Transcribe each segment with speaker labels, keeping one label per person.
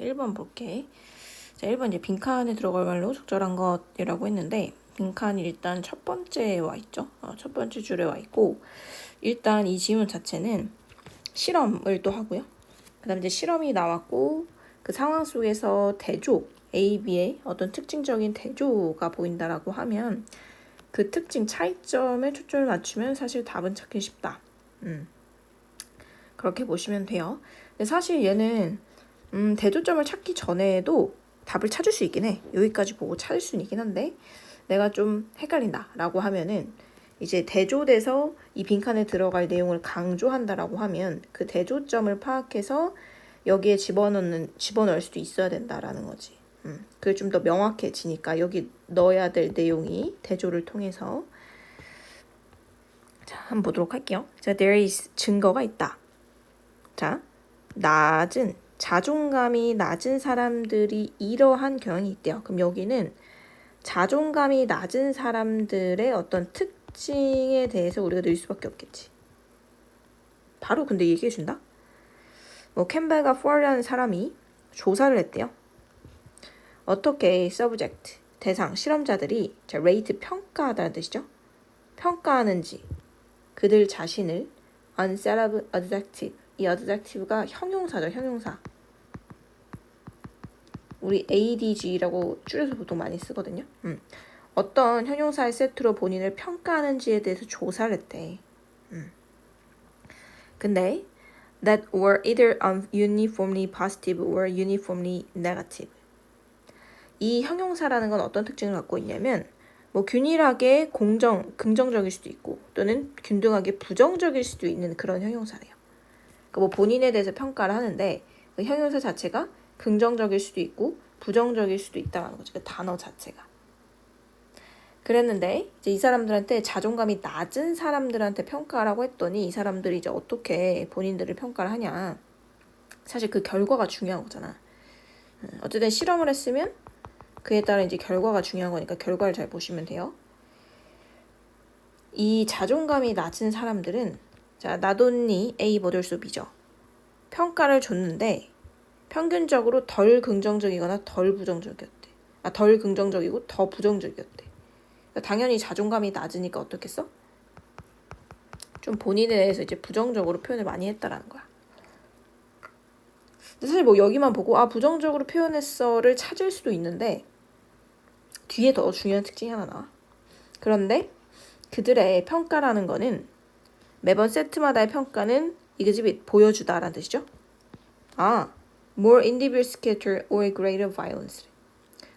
Speaker 1: 1번 볼게. 자, 1번 이제 빈칸에 들어갈 말로 적절한 것이라고 했는데, 빈칸이 일단 첫 번째에 와 있죠. 첫 번째 줄에 와 있고, 일단 이 지문 자체는 실험을 또 하고요. 그 다음에 이제 실험이 나왔고, 그 상황 속에서 대조, A, B의 어떤 특징적인 대조가 보인다라고 하면, 그 특징 차이점에 초점을 맞추면 사실 답은 찾기 쉽다. 그렇게 보시면 돼요. 근데 사실 얘는 대조점을 찾기 전에도 답을 찾을 수 있긴 해. 여기까지 보고 찾을 수는 있긴 한데 내가 좀 헷갈린다 라고 하면은 이제 대조돼서 이 빈칸에 들어갈 내용을 강조한다라고 하면 그 대조점을 파악해서 여기에 집어넣을 수도 있어야 된다라는 거지. 그게 좀 더 명확해지니까 여기 넣어야 될 내용이 대조를 통해서. 자, 한번 보도록 할게요. 자, there is 증거가 있다. 자, 자존감이 낮은 사람들이 이러한 경향이 있대요. 그럼 여기는 자존감이 낮은 사람들의 어떤 특징에 대해서 우리가 넣을 수밖에 없겠지. 바로 근데 얘기해준다? 캠벨과 포얼이라는 사람이 조사를 했대요. 어떻게 subject, 대상, 실험자들이 rate, 평가하다는 뜻이죠. 평가하는지 그들 자신을 unsettled adjective, 이 adjective가 형용사죠. 형용사. 우리 ADG라고 줄여서 보통 많이 쓰거든요. 어떤 형용사의 세트로 본인을 평가하는지에 대해서 조사를 했대. 근데 that were either uniformly positive or uniformly negative. 이 형용사라는 건 어떤 특징을 갖고 있냐면 균일하게 긍정적일 수도 있고 또는 균등하게 부정적일 수도 있는 그런 형용사래요. 그러니까 본인에 대해서 평가를 하는데 그 형용사 자체가 긍정적일 수도 있고 부정적일 수도 있다는 거죠. 그 단어 자체가. 그랬는데 이제 이 사람들한테 자존감이 낮은 사람들한테 평가라고 했더니 이 사람들이 이제 어떻게 본인들을 평가를 하냐. 사실 그 결과가 중요한 거잖아. 어쨌든 실험을 했으면 그에 따라 이제 결과가 중요한 거니까 결과를 잘 보시면 돼요. 이 자존감이 낮은 사람들은 자, not only A but also B죠. 평가를 줬는데 평균적으로 덜 긍정적이거나 덜 부정적이었대. 덜 긍정적이고 더 부정적이었대. 그러니까 당연히 자존감이 낮으니까 어떻겠어? 좀 본인에 대해서 이제 부정적으로 표현을 많이 했다라는 거야. 근데 사실 여기만 보고 부정적으로 표현했어를 찾을 수도 있는데 뒤에 더 중요한 특징이 하나 나와. 그런데 그들의 평가라는 거는 매번 세트마다의 평가는 exhibit, 보여주다라는 뜻이죠. more individual scatter or greater violence.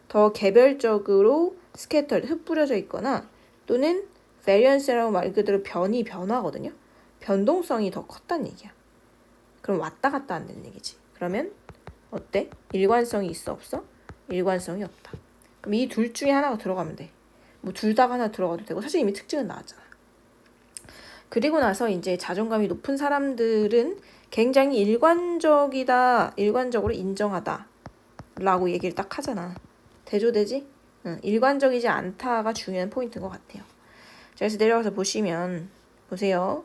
Speaker 1: 더 개별적으로 scattered, 흩뿌려져 있거나 또는 variance라고 말 그대로 변화거든요. 변동성이 더 컸다는 얘기야. 그럼 왔다 갔다 한다는 얘기지. 그러면 어때? 일관성이 있어 없어? 일관성이 없다. 그럼 이 둘 중에 하나가 들어가면 돼. 둘 다가 하나 들어가도 되고 사실 이미 특징은 나왔잖아. 그리고 나서 이제 자존감이 높은 사람들은 굉장히 일관적으로 인정하다 라고 얘기를 딱 하잖아. 대조되지? 일관적이지 않다가 중요한 포인트인 것 같아요. 자, 그래서 내려가서 보세요.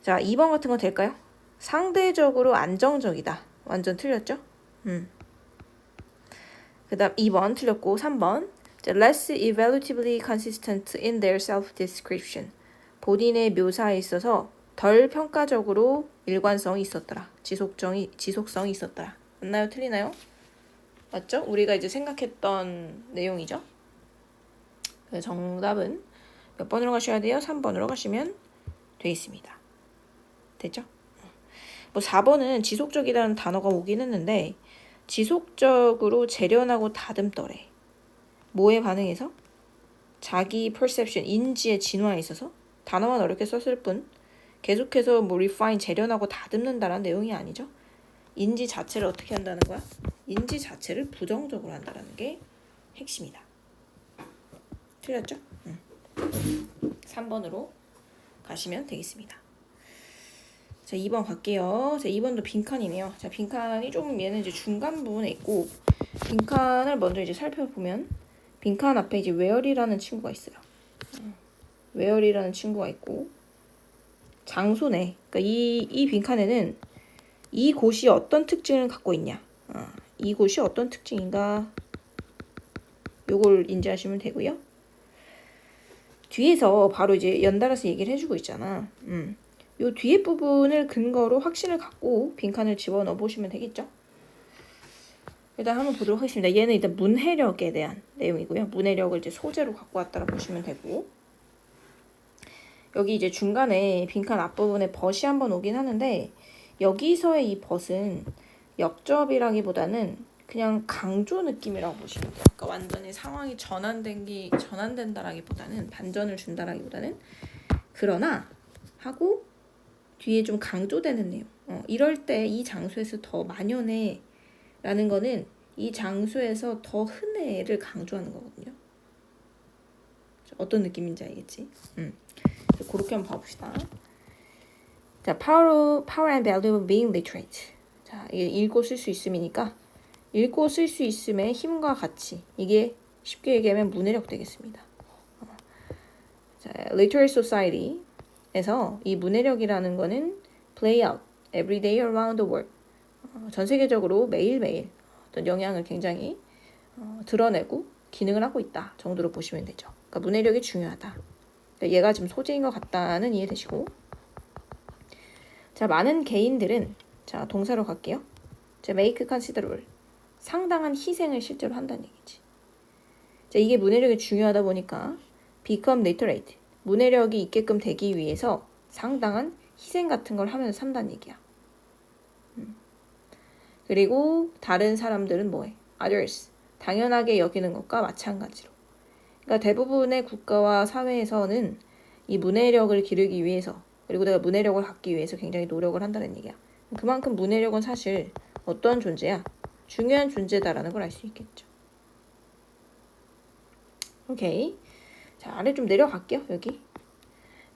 Speaker 1: 자, 2번 같은 거 될까요? 상대적으로 안정적이다. 완전 틀렸죠? 그 다음 2번 틀렸고 3번 less evaluatively consistent in their self-description. 본인의 묘사에 있어서 덜 평가적으로 일관성이 있었더라. 지속성이 있었더라. 맞나요? 틀리나요? 맞죠? 우리가 이제 생각했던 내용이죠. 그래서 정답은 몇 번으로 가셔야 돼요? 3번으로 가시면 되겠습니다. 됐죠? 4번은 지속적이라는 단어가 오긴 했는데 지속적으로 재련하고 다듬더래. 뭐에 반응해서? 자기 perception, 인지의 진화에 있어서 단어만 어렵게 썼을 뿐 계속해서 refine, 재련하고 다듬는다라는 내용이 아니죠. 인지 자체를 어떻게 한다는 거야? 인지 자체를 부정적으로 한다는 게 핵심이다. 틀렸죠? 3번으로 가시면 되겠습니다. 자, 2번 갈게요. 자, 2번도 빈칸이네요. 자, 빈칸이 좀 얘는 이제 중간 부분에 있고 빈칸을 먼저 이제 살펴보면 빈칸 앞에 이제 where이라는 친구가 있어요. where이라는 친구가 있고 장소네. 그러니까 이 빈칸에는 이 곳이 어떤 특징을 갖고 있냐. 이곳이 어떤 특징인가? 요걸 인지하시면 되고요. 뒤에서 바로 이제 연달아서 얘기를 해주고 있잖아. 요 뒤에 부분을 근거로 확신을 갖고 빈칸을 집어넣어 보시면 되겠죠. 일단 한번 보도록 하겠습니다. 얘는 일단 문해력에 대한 내용이고요. 문해력을 이제 소재로 갖고 왔다라 보시면 되고, 여기 이제 중간에 빈칸 앞부분에 벗이 한번 오긴 하는데, 여기서의 이 벗은 역접이라기보다는 그냥 강조 느낌이라고 보시면 돼요. 그러니까 완전히 상황이 전환된다라기보다는, 반전을 준다라기보다는, 그러나 하고 뒤에 좀 강조되는 내용. 이럴 때 이 장소에서 더 만연해 라는 거는 이 장소에서 더 흔해를 강조하는 거거든요. 어떤 느낌인지 알겠지? 그렇게 한번 봐봅시다. 자, power and value of being literate. 자, 이게 읽고 쓸 수 있음이니까 읽고 쓸 수 있음의 힘과 가치. 이게 쉽게 얘기하면 문해력 되겠습니다. 자, literate society에서 이 문해력이라는 거는 play out every day around the world. 전 세계적으로 매일매일 어떤 영향을 굉장히 드러내고 기능을 하고 있다 정도로 보시면 되죠. 그러니까 문해력이 중요하다. 그러니까 얘가 지금 소재인 것 같다는 이해되시고, 자, 많은 개인들은, 자, 동사로 갈게요. 자, make considerable, 상당한 희생을 실제로 한다는 얘기지. 자, 이게 문해력이 중요하다 보니까 become literate, 문해력이 있게끔 되기 위해서 상당한 희생 같은 걸 하면서 산다는 얘기야. 그리고 다른 사람들은 뭐해? others, 당연하게 여기는 것과 마찬가지로. 그러니까 대부분의 국가와 사회에서는 이 문해력을 기르기 위해서, 그리고 내가 문해력을 갖기 위해서 굉장히 노력을 한다는 얘기야. 그만큼 문해력은 사실 어떠한 존재야? 중요한 존재다라는 걸 알 수 있겠죠. 오케이. 자, 아래 좀 내려갈게요. 여기.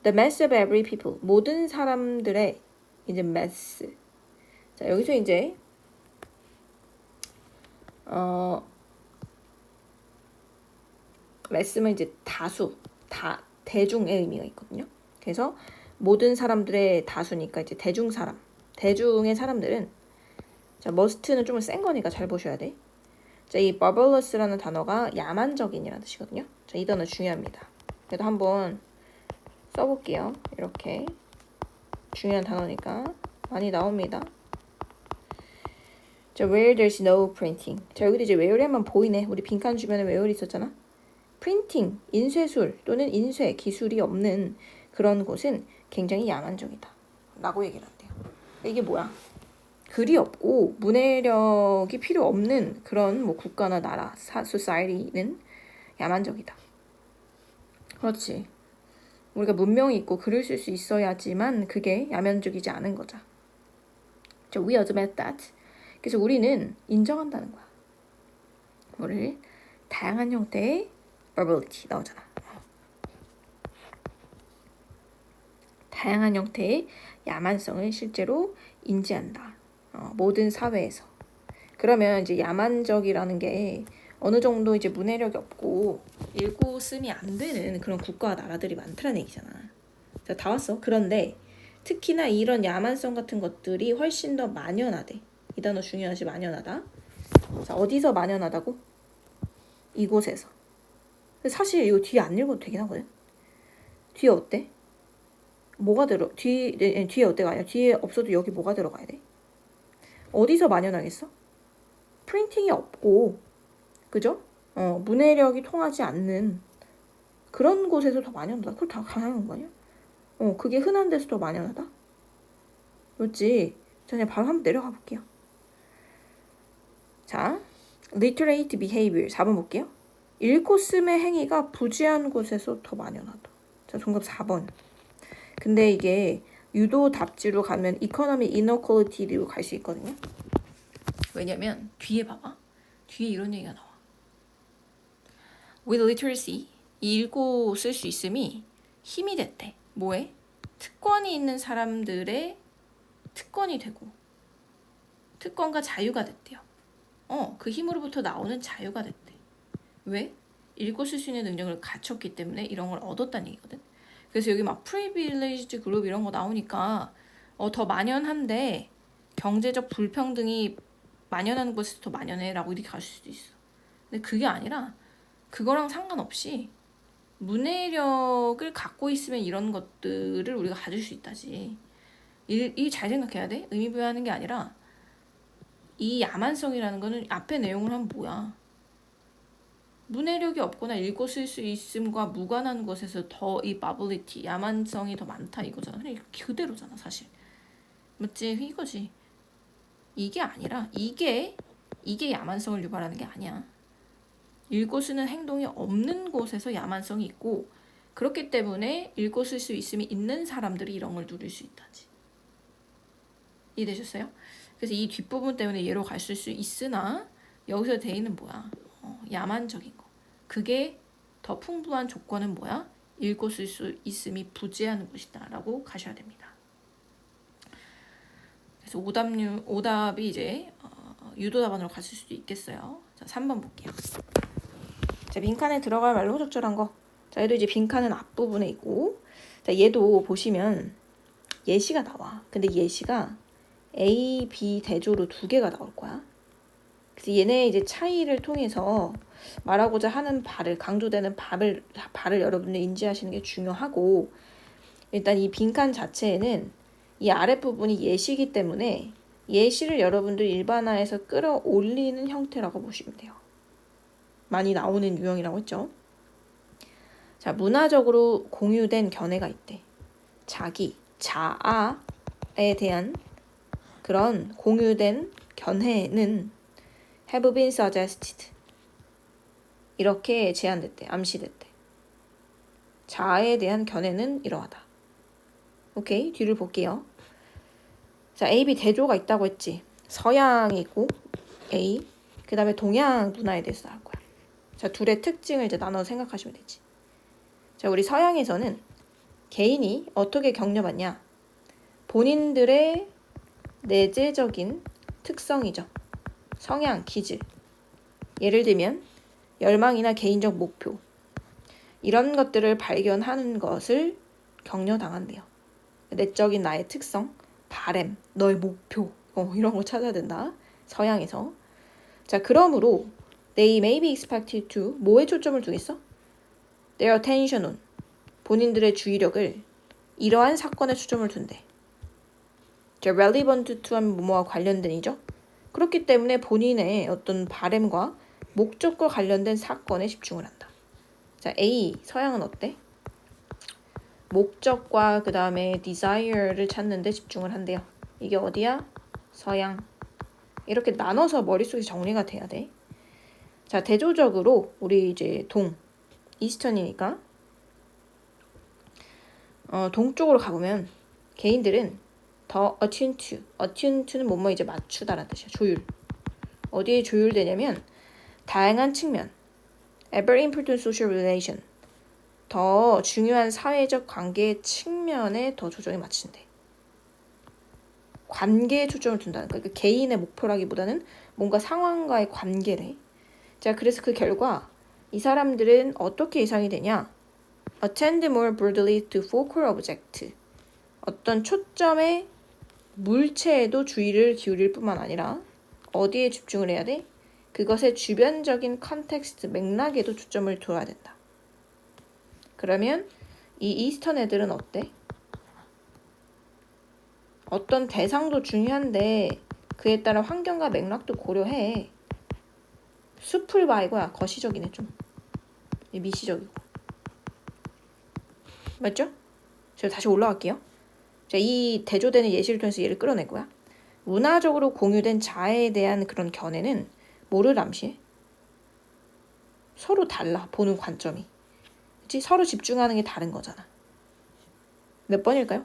Speaker 1: The mass of every people. 모든 사람들의 이제 mass. 자, 여기서 이제 mass면 이제 다수, 대중의 의미가 있거든요. 그래서 모든 사람들의 다수니까 이제 대중 사람, 대중의 사람들은, 자, must는 좀 센 거니까 잘 보셔야 돼. 자, 이 barbarous라는 단어가 야만적인이라는 뜻이거든요. 자, 이 단어 중요합니다. 그래도 한번 써볼게요. 이렇게 중요한 단어니까 많이 나옵니다. 자, where there's no printing. 자, 여기도 이제 where에만 보이네. 우리 빈칸 주변에 where이 있었잖아. printing, 인쇄술 또는 인쇄 기술이 없는 그런 곳은 굉장히 야만적이다 라고 얘기를 한대요. 이게 뭐야? 글이 없고 문해력이 필요 없는 그런 뭐 국가나 나라, society는 야만적이다. 그렇지. 우리가 문명이 있고 글을 쓸 수 있어야지만 그게 야만적이지 않은 거죠. So we admit that. 그래서 우리는 인정한다는 거야. 뭐를? 다양한 형태의 ability 나오잖아. 다양한 형태의 야만성을 실제로 인지한다. 모든 사회에서. 그러면 이제 야만적이라는 게 어느 정도 이제 문해력이 없고 읽고 쓰미 안 되는 그런 국가와 나라들이 많다는 얘기잖아. 자, 다 왔어. 그런데 특히나 이런 야만성 같은 것들이 훨씬 더 만연하대. 이 단어 중요하지, 만연하다. 자, 어디서 만연하다고? 이곳에서. 근데 사실 이거 뒤에 안 읽어도 되긴 하거든. 뒤에 어때? 뭐가 뒤에 어때가 아니라 뒤에 없어도 여기 뭐가 들어가야 돼? 어디서 만연하겠어? 프린팅이 없고, 그죠? 문해력이 통하지 않는 그런 곳에서 더 만연하다. 그걸 다 가능한 거 아니야? 그게 흔한 데서 더 만연하다? 그렇지. 자, 그냥 바로 한번 내려가 볼게요. 자, literate behavior 4번 볼게요. 읽고 쓰의 행위가 부지한 곳에서 더 만연하다. 자, 정답 4번. 근데 이게 유도 답지로 가면 economy inequality로 갈 수 있거든요. 왜냐면 뒤에 봐봐. 뒤에 이런 얘기가 나와. With literacy, 읽고 쓸 수 있음이 힘이 됐대. 뭐에? 특권이 있는 사람들의 특권이 되고 특권과 자유가 됐대요. 그 힘으로부터 나오는 자유가 됐대. 왜? 읽고 쓸 수 있는 능력을 갖췄기 때문에 이런 걸 얻었다는 얘기거든. 그래서 여기 막 privileged 그룹 이런 거 나오니까 더 만연한데 경제적 불평등이 만연하는 곳에서 더 만연해라고 이렇게 갈 수도 있어. 근데 그게 아니라 그거랑 상관없이 문해력을 갖고 있으면 이런 것들을 우리가 가질 수 있다지. 이 잘 생각해야 돼. 의미부여하는 게 아니라 이 야만성이라는 거는 앞에 내용을 하면 뭐야. 문해력이 없거나 읽고 쓸 수 있음과 무관한 곳에서 더 이 바블리티, 야만성이 더 많다 이거잖아. 그대로잖아 사실. 맞지? 이거지. 이게 아니라 이게 야만성을 유발하는 게 아니야. 읽고 쓰는 행동이 없는 곳에서 야만성이 있고 그렇기 때문에 읽고 쓸 수 있음이 있는 사람들이 이런 걸 누릴 수 있다지. 이해되셨어요? 그래서 이 뒷부분 때문에 얘로 갈 수 있으나 여기서 대의는 뭐야? 야만적인 거. 그게 더 풍부한 조건은 뭐야? 읽고 쓸 수 있음이 부재하는 것이다 라고 가셔야 됩니다. 그래서 오답이 이제 유도 답안으로 갔을 수도 있겠어요. 자, 3번 볼게요. 자, 빈칸에 들어갈 말로 적절한 거. 자, 얘도 이제 빈칸은 앞부분에 있고, 자, 얘도 보시면 예시가 나와. 근데 예시가 A, B 대조로 2개가 나올 거야. 그래서 얘네 이제 차이를 통해서 말하고자 하는 강조되는 바를 여러분들 인지하시는 게 중요하고, 일단 이 빈칸 자체에는 이 아랫부분이 예시이기 때문에 예시를 여러분들 일반화해서 끌어올리는 형태라고 보시면 돼요. 많이 나오는 유형이라고 했죠. 자, 문화적으로 공유된 견해가 있대. 자아에 대한 그런 공유된 견해는 have been suggested. 이렇게 제안됐대, 암시됐대. 자아에 대한 견해는 이러하다. 오케이, 뒤를 볼게요. 자, A, B 대조가 있다고 했지. 서양이 있고 A, 그 다음에 동양 문화에 대해서 나올 거야. 자, 둘의 특징을 이제 나눠 생각하시면 되지. 자, 우리 서양에서는 개인이 어떻게 격려받냐? 본인들의 내재적인 특성이죠. 성향, 기질. 예를 들면 열망이나 개인적 목표. 이런 것들을 발견하는 것을 격려당한대요. 내적인 나의 특성, 바램, 너의 목표, 이런 거 찾아야 된다. 서양에서. 자, 그러므로 they may be expected to 뭐에 초점을 두겠어? their attention on 본인들의 주의력을 이러한 사건에 초점을 둔대. 자, relevant to 하면 뭐뭐와 관련된이죠. 그렇기 때문에 본인의 어떤 바램과 목적과 관련된 사건에 집중을 한다. 자, A 서양은 어때? 목적과 그 다음에 desire를 찾는 데 집중을 한대요. 이게 어디야? 서양. 이렇게 나눠서 머릿속에 정리가 돼야 돼. 자, 대조적으로 우리 이제 이스턴이니까 동쪽으로 가보면 개인들은 더 attune to는 뭐뭐 이제 맞추다라는 뜻이야. 조율. 어디에 조율되냐면 다양한 측면 ever important social relation 더 중요한 사회적 관계의 측면에 더 초점이 맞춘대. 관계에 초점을 둔다는 거야. 그 개인의 목표라기보다는 뭔가 상황과의 관계래. 자, 그래서 그 결과 이 사람들은 어떻게 예상이 되냐? Attend more broadly to focal object. 어떤 초점의 물체에도 주의를 기울일 뿐만 아니라 어디에 집중을 해야 돼? 그것의 주변적인 컨텍스트, 맥락에도 초점을 둬야 된다. 그러면 이 이스턴 애들은 어때? 어떤 대상도 중요한데 그에 따른 환경과 맥락도 고려해. 숲을 봐 이거야. 거시적이네 좀. 미시적이고. 맞죠? 제가 다시 올라갈게요. 자, 이 대조되는 예시를 통해서 얘를 끌어낼 거야. 문화적으로 공유된 자아에 대한 그런 견해는 뭐를 암시해? 서로 달라. 보는 관점이. 그치? 서로 집중하는 게 다른 거잖아. 몇 번일까요?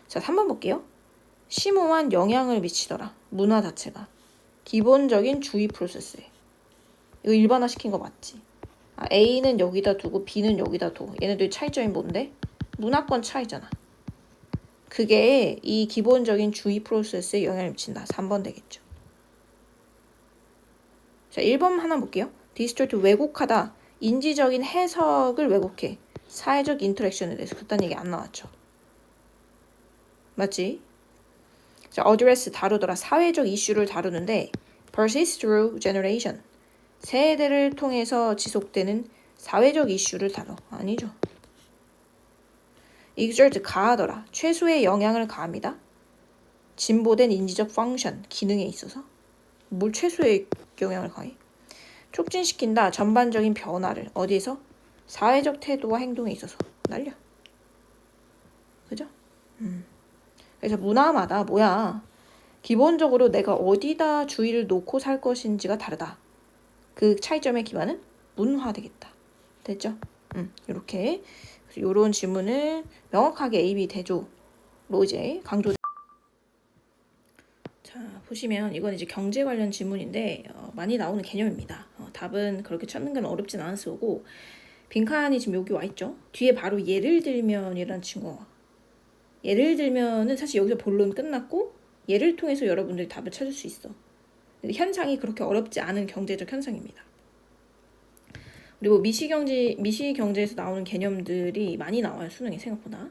Speaker 1: 자, 3번 볼게요. 심오한 영향을 미치더라. 문화 자체가. 기본적인 주의 프로세스에. 이거 일반화 시킨 거 맞지? A는 여기다 두고 B는 여기다 둬. 얘네들 차이점이 뭔데? 문화권 차이잖아. 그게 이 기본적인 주의 프로세스에 영향을 미친다. 3번 되겠죠. 자, 1번 하나 볼게요. 디스토트 왜곡하다. 인지적인 해석을 왜곡해. 사회적 인터랙션에 대해서 그딴 얘기 안 나왔죠. 맞지? 자, address 다루더라. 사회적 이슈를 다루는데 persist through generation. 세대를 통해서 지속되는 사회적 이슈를 다뤄. 아니죠. exert 가하더라. 최소의 영향을 가합니다. 진보된 인지적 펑션, 기능에 있어서. 뭘 최소의 영향을 가해? 촉진시킨다. 전반적인 변화를. 어디에서? 사회적 태도와 행동에 있어서. 날려. 그죠? 그래서 문화마다 뭐야? 기본적으로 내가 어디다 주의를 놓고 살 것인지가 다르다. 그 차이점의 기반은 문화 되겠다. 됐죠? 이렇게 이런 질문을 명확하게 A, B 대조로 이제 강조. 자, 보시면 이건 이제 경제 관련 질문인데 많이 나오는 개념입니다. 답은 그렇게 찾는 건 어렵진 않았을 거고 빈칸이 지금 여기 와 있죠. 뒤에 바로 예를 들면이라는 친구가 와. 예를 들면은 사실 여기서 본론 끝났고 예를 통해서 여러분들이 답을 찾을 수 있어. 근데 현상이 그렇게 어렵지 않은 경제적 현상입니다. 그리고 미시경제에서 나오는 개념들이 많이 나와요. 수능에 생각보다.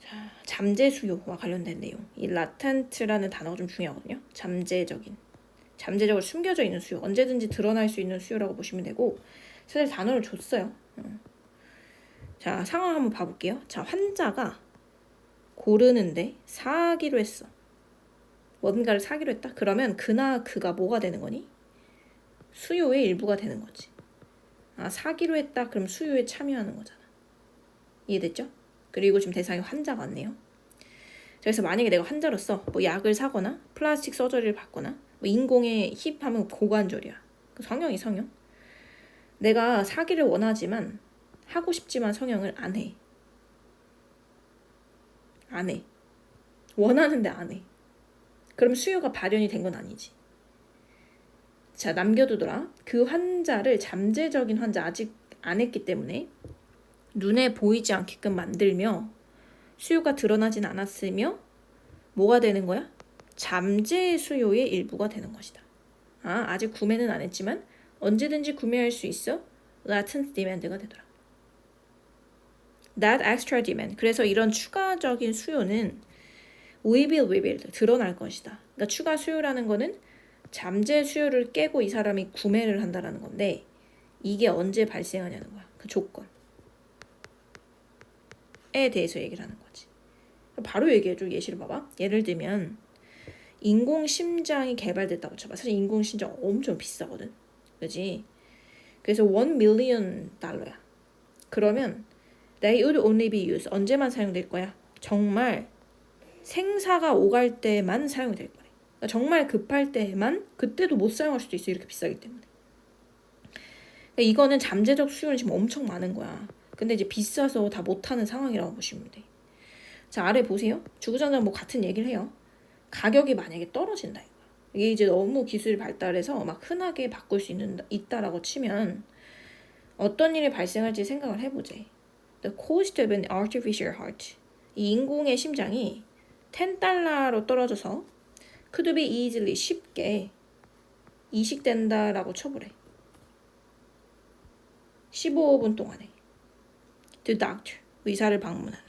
Speaker 1: 자, 잠재 수요와 관련된 내용. 이 latent라는 단어가 좀 중요하거든요. 잠재적으로 숨겨져 있는 수요. 언제든지 드러날 수 있는 수요라고 보시면 되고 사실 단어를 줬어요. 자, 상황 한번 봐볼게요. 자, 환자가 고르는데 사기로 했어. 뭔가를 사기로 했다? 그러면 그가 뭐가 되는 거니? 수요의 일부가 되는 거지. 사기로 했다? 그럼 수요에 참여하는 거잖아. 이해됐죠? 그리고 지금 대상이 환자가 왔네요. 그래서 만약에 내가 환자로서 뭐 약을 사거나 플라스틱 서저리를 받거나 뭐 인공의 힙하면 고관절이야. 성형이 성형. 내가 사기를 원하지만 하고 싶지만 성형을 안 해. 원하는데 안 해. 그럼 수요가 발현이 된 건 아니지. 자, 남겨두더라. 그 환자를 잠재적인 환자 아직 안 했기 때문에 눈에 보이지 않게끔 만들며 수요가 드러나진 않았으며 뭐가 되는 거야? 잠재 수요의 일부가 되는 것이다. 아직 구매는 안 했지만 언제든지 구매할 수 있어. latent demand가 되더라. That extra demand. 그래서 이런 추가적인 수요는 will be revealed. 드러날 것이다. 그러니까 추가 수요라는 거는 잠재 수요를 깨고 이 사람이 구매를 한다라는 건데 이게 언제 발생하냐는 거야. 그 조건에 대해서 얘기를 하는 거지. 바로 얘기해줘. 예시를 봐봐. 예를 들면 인공심장이 개발됐다고 쳐봐. 사실 인공심장 엄청 비싸거든. 그지? 그래서 $1 million. 그러면 they would only be used. 언제만 사용될 거야? 정말 생사가 오갈 때만 사용이 될 거래. 그러니까 정말 급할 때만 그때도 못 사용할 수도 있어. 이렇게 비싸기 때문에. 그러니까 이거는 잠재적 수요는 지금 엄청 많은 거야. 근데 이제 비싸서 다 못하는 상황이라고 보시면 돼. 자, 아래 보세요. 주구장창 뭐 같은 얘기를 해요. 가격이 만약에 떨어진다 이거야. 이게 이제 너무 기술이 발달해서 막 흔하게 바꿀 수 있다라고 치면 어떤 일이 발생할지 생각을 해보지. The cost of an artificial heart. 이 인공의 심장이 $10로 떨어져서 could be easily 쉽게 이식된다라고 쳐보래. 15분 동안에. The doctor. 의사를 방문하는.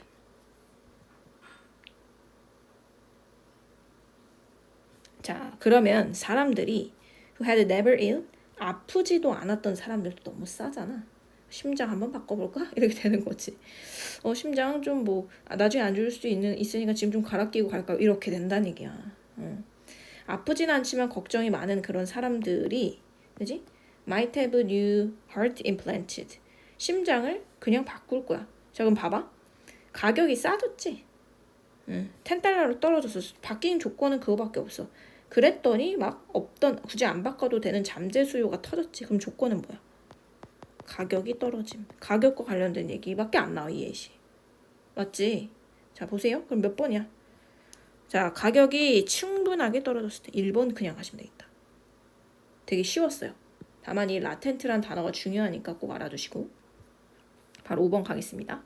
Speaker 1: 자, 그러면 사람들이 who had never ill, 아프지도 않았던 사람들도 너무 싸잖아. 심장 한번 바꿔볼까? 이렇게 되는 거지. 심장 좀 뭐 나중에 안 좋을 수도 있으니까 지금 좀 갈아 끼고 갈까? 이렇게 된다는 얘기야. 아프진 않지만 걱정이 많은 그런 사람들이, 그지? might have new heart implanted. 심장을 그냥 바꿀 거야. 자, 그럼 봐봐. 가격이 싸졌지? $10로 떨어져서 바뀐 조건은 그거밖에 없어. 그랬더니 막 굳이 안 바꿔도 되는 잠재 수요가 터졌지. 그럼 조건은 뭐야? 가격이 떨어짐. 가격과 관련된 얘기밖에 안 나와, 이 예시. 맞지? 자, 보세요. 그럼 몇 번이야? 자, 가격이 충분하게 떨어졌을 때 1번 그냥 하시면 되겠다. 되게 쉬웠어요. 다만 이 latent란 단어가 중요하니까 꼭 알아두시고 바로 5번 가겠습니다.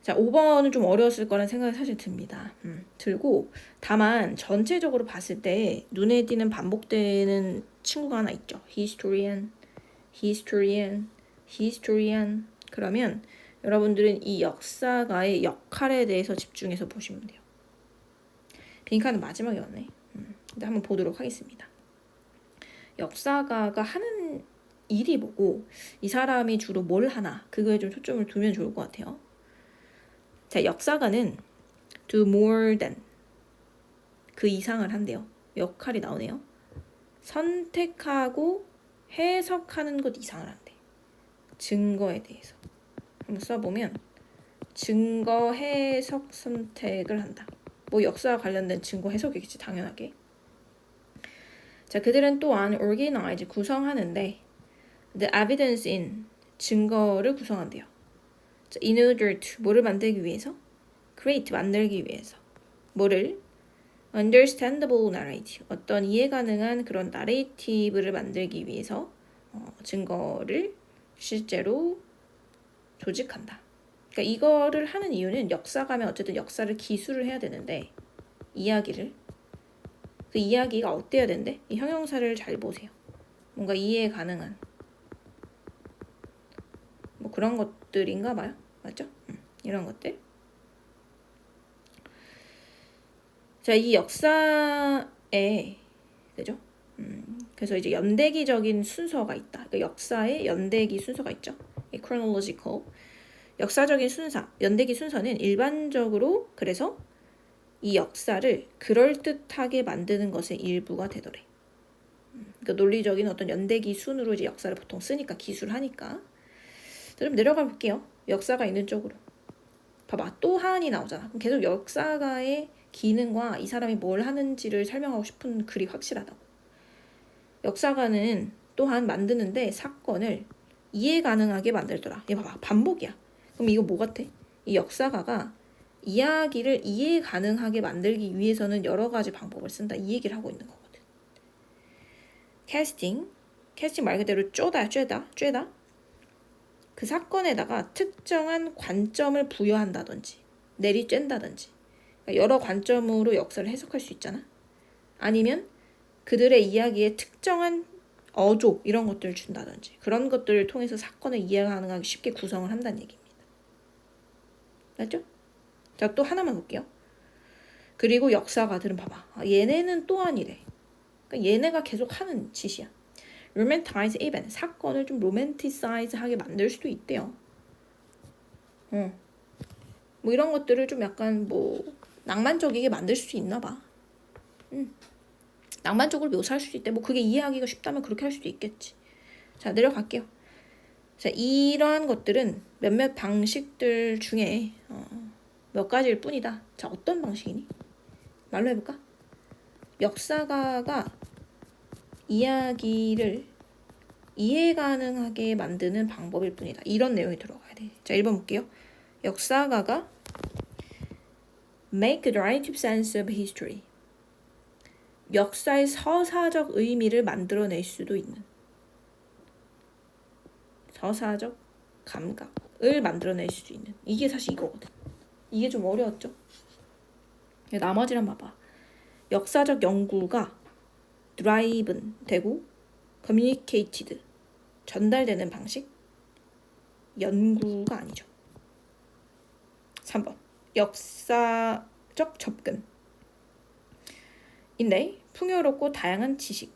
Speaker 1: 자, 5번은 좀 어려웠을 거라는 생각이 사실 듭니다. 들고 다만 전체적으로 봤을 때 눈에 띄는 반복되는 친구가 하나 있죠. historian. 그러면 여러분들은 이 역사가의 역할에 대해서 집중해서 보시면 돼요. 빈칸은 마지막에 왔네. 근데 한번 보도록 하겠습니다. 역사가가 하는 일이 뭐고 이 사람이 주로 뭘 하나 그거에 좀 초점을 두면 좋을 것 같아요. 자, 역사가는 do more than 그 이상을 한대요. 역할이 나오네요. 선택하고 해석하는 것 이상을 한대. 증거에 대해서 한번 써보면 증거 해석 선택을 한다. 뭐 역사와 관련된 증거 해석이겠지 당연하게. 자, 그들은 또한 organize 구성하는데 the evidence in 증거를 구성한대요. 자, in order to 뭐를 만들기 위해서? create 만들기 위해서. 뭐를? understandable narrative 어떤 이해 가능한 그런 나레이티브를 만들기 위해서 증거를 실제로 조직한다. 그러니까 이거를 하는 이유는 역사가면 어쨌든 역사를 기술을 해야 되는데 이야기를 그 이야기가 어때야 되는데 이 형용사를 잘 보세요. 뭔가 이해 가능한 뭐 그런 것들인가 봐요. 맞죠? 이런 것들. 자, 이 역사에 그죠? 그래서 이제 연대기적인 순서가 있다. 그러니까 역사에 연대기 순서가 있죠. chronological 역사적인 순서, 연대기 순서는 일반적으로 그래서 이 역사를 그럴듯하게 만드는 것의 일부가 되더래. 그러니까 논리적인 어떤 연대기 순으로 이제 역사를 보통 쓰니까 기술하니까. 좀 내려가 볼게요. 역사가 있는 쪽으로. 봐봐, 또한이 나오잖아. 그럼 계속 역사가의 기능과 이 사람이 뭘 하는지를 설명하고 싶은 글이 확실하다고. 역사가는 또한 만드는데 사건을 이해 가능하게 만들더라. 얘 봐봐, 반복이야. 그럼 이거 뭐 같아? 이 역사가가 이야기를 이해 가능하게 만들기 위해서는 여러 가지 방법을 쓴다. 이 얘기를 하고 있는 거거든. 캐스팅 말 그대로 쬐다. 그 사건에다가 특정한 관점을 부여한다든지 내리쬐다든지 그러니까 여러 관점으로 역사를 해석할 수 있잖아. 아니면 그들의 이야기에 특정한 어조 이런 것들을 준다든지 그런 것들을 통해서 사건을 이해 가능하게 쉽게 구성을 한다는 얘기입니다. 맞죠? 자, 또 하나만 볼게요. 그리고 역사가들은 봐봐. 얘네는 또한이래. 그러니까 얘네가 계속 하는 짓이야. romanticize event 사건을 좀 로맨티사이즈하게 만들 수도 있대요. 뭐 이런 것들을 좀 약간 뭐 낭만적이게 만들 수 있나 봐. 낭만적으로 묘사할 수도 있대. 뭐 그게 이해하기가 쉽다면 그렇게 할 수도 있겠지. 자, 내려갈게요. 자, 이러한 것들은 몇몇 방식들 중에 몇 가지일 뿐이다. 자, 어떤 방식이니? 말로 해볼까? 역사가가 이야기를 이해 가능하게 만드는 방법일 뿐이다. 이런 내용이 들어가야 돼. 자, 1번 볼게요. 역사가가 make narrative sense of history. 역사의 서사적 의미를 만들어낼 수도 있는 서사적 감각을 만들어낼 수도 있는 이게 사실 이거거든. 이게 좀 어려웠죠? 나머지랑 봐봐. 역사적 연구가 driven 되고 communicated 전달되는 방식 연구가 아니죠. 3번 역사적 접근 인데 풍요롭고 다양한 지식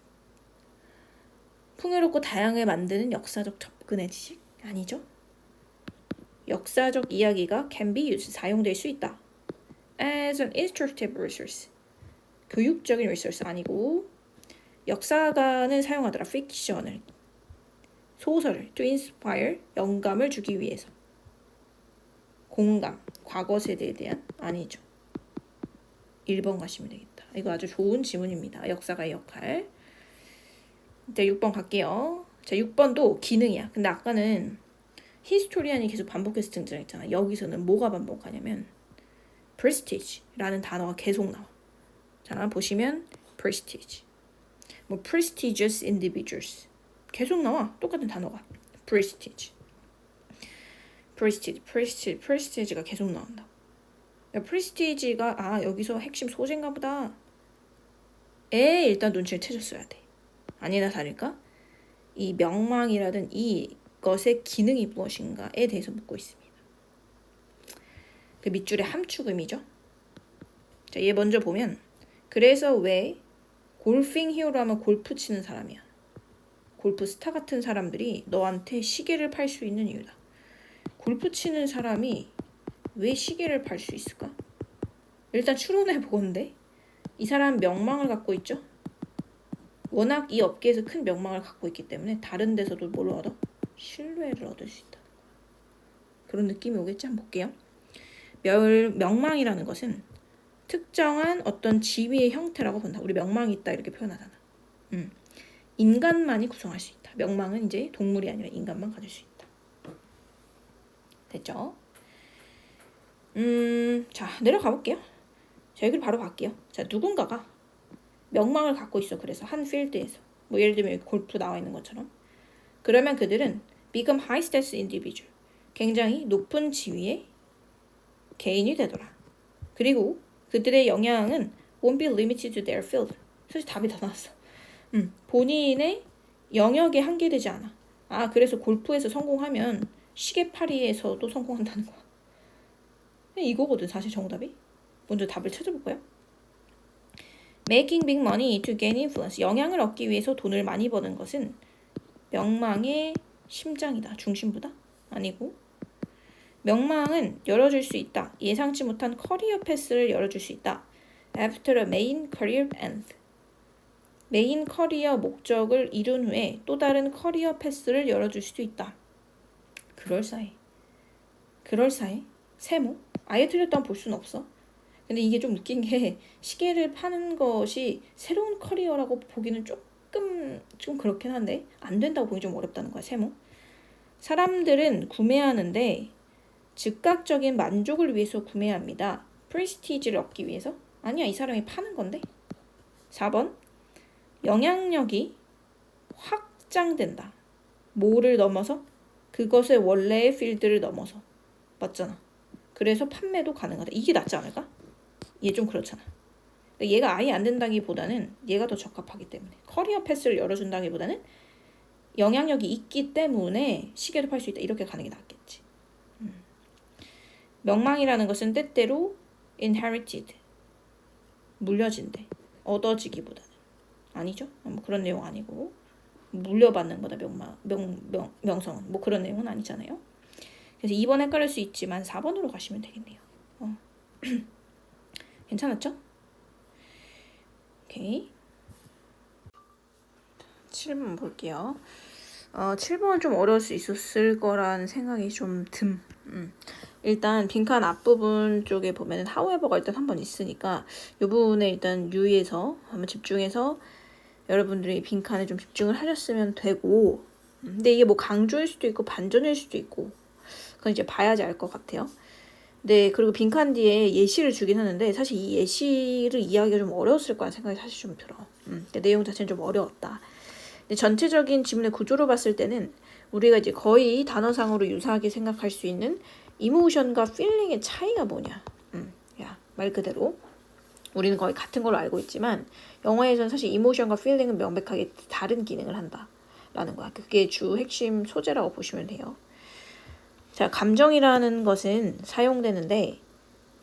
Speaker 1: 풍요롭고 다양하게 만드는 역사적 접근의 지식 아니죠. 역사적 이야기가 can be used 사용될 수 있다 as an instructive resource 교육적인 resource 아니고 역사가는 사용하더라 fiction을 소설을 to inspire 영감을 주기 위해서 공감 과거 세대에 대한 아니죠. 1번 가시면 되겠다. 이거 아주 좋은 지문입니다. 역사가의 역할. 이제 6번 갈게요. 자, 6번도 기능이야. 근데 아까는 히스토리안이 계속 반복해서 등장했잖아. 여기서는 뭐가 반복하냐면 prestige라는 단어가 계속 나와. 자, 보시면 prestige 뭐 prestigious individuals 계속 나와. 똑같은 단어가 prestige가 계속 나온다. prestige가 여기서 핵심 소재인가 보다. 일단 눈치를 채줬어야 돼. 아니나 다를까? 이 명망이라든 이것의 기능이 무엇인가에 대해서 묻고 있습니다. 그 밑줄의 함축음이죠. 자, 얘 먼저 보면 그래서 왜 골핑 히어로 하면 골프 치는 사람이야. 골프 스타 같은 사람들이 너한테 시계를 팔 수 있는 이유다. 골프 치는 사람이 왜 시계를 팔 수 있을까? 일단 추론해 보건데 이 사람 명망을 갖고 있죠. 워낙 이 업계에서 큰 명망을 갖고 있기 때문에 다른 데서도 뭘 얻어? 신뢰를 얻을 수 있다. 그런 느낌이 오겠지? 한번 볼게요. 명망이라는 것은 특정한 어떤 지위의 형태라고 본다. 우리 명망이 있다 이렇게 표현하잖아. 인간만이 구성할 수 있다. 명망은 이제 동물이 아니라 인간만 가질 수 있다. 됐죠? 자, 내려가 볼게요. 자, 여기를 바로 갈게요. 자, 누군가가 명망을 갖고 있어. 그래서 한 필드에서. 뭐 예를 들면 여기 골프 나와 있는 것처럼. 그러면 그들은 become high status individual. 굉장히 높은 지위의 개인이 되더라. 그리고 그들의 영향은 won't be limited to their field. 사실 답이 다 나왔어. 본인의 영역에 한계되지 않아. 아, 그래서 골프에서 성공하면 시계팔이에서도 성공한다는 거야. 이거거든 사실 정답이. 먼저 답을 찾아볼까요? Making big money to gain influence. 영향을 얻기 위해서 돈을 많이 버는 것은 명망의 심장이다. 중심부다? 아니고 명망은 열어줄 수 있다. 예상치 못한 커리어 패스를 열어줄 수 있다. After a main career end. 메인 커리어 목적을 이룬 후에 또 다른 커리어 패스를 열어줄 수도 있다. 그럴싸해. 그럴싸해? 세모? 아예 틀렸다고 볼 수는 없어. 근데 이게 좀 웃긴 게 시계를 파는 것이 새로운 커리어라고 보기는 조금 좀 그렇긴 한데 안 된다고 보기 좀 어렵다는 거야. 세모. 사람들은 구매하는데 즉각적인 만족을 위해서 구매합니다. 프레스티지를 얻기 위해서? 아니야, 이 사람이 파는 건데. 4번. 영향력이 확장된다. 뭐를 넘어서? 그것의 원래의 필드를 넘어서. 맞잖아. 그래서 판매도 가능하다. 이게 낫지 않을까? 얘 좀 그렇잖아. 얘가 아예 안 된다기보다는 얘가 더 적합하기 때문에. 커리어 패스를 열어준다기보다는 영향력이 있기 때문에 시계도 팔 수 있다. 이렇게 가는 게 낫겠지. 명망이라는 것은 때때로 inherited. 물려진대. 얻어지기보다는. 아니죠? 뭐 그런 내용 아니고 물려받는 거다. 명성은 뭐 그런 내용은 아니잖아요. 그래서 2번 헷갈릴 수 있지만 4번으로 가시면 되겠네요. 괜찮았죠? 오케이. 7번 볼게요. 7번은 좀 어려울 수 있었을 거라는 생각이 좀 듬. 일단 빈칸 앞부분 쪽에 보면은 however가 일단 한 번 있으니까 이 부분에 일단 유의해서 한번 집중해서 여러분들이 빈칸에 좀 집중을 하셨으면 되고, 근데 이게 뭐 강조일 수도 있고 반전일 수도 있고 그건 이제 봐야지 알 것 같아요. 네, 그리고 빈칸 뒤에 예시를 주긴 하는데 사실 이 예시를 이해하기가 좀 어려웠을 거라는 생각이 사실 좀 들어. 내용 자체는 좀 어려웠다. 근데 전체적인 지문의 구조로 봤을 때는 우리가 이제 거의 단어상으로 유사하게 생각할 수 있는 이모션과 필링의 차이가 뭐냐. 말 그대로 우리는 거의 같은 걸로 알고 있지만 영어에서는 사실 이모션과 필링은 명백하게 다른 기능을 한다라는 거야. 그게 주 핵심 소재라고 보시면 돼요. 자, 감정이라는 것은 사용되는데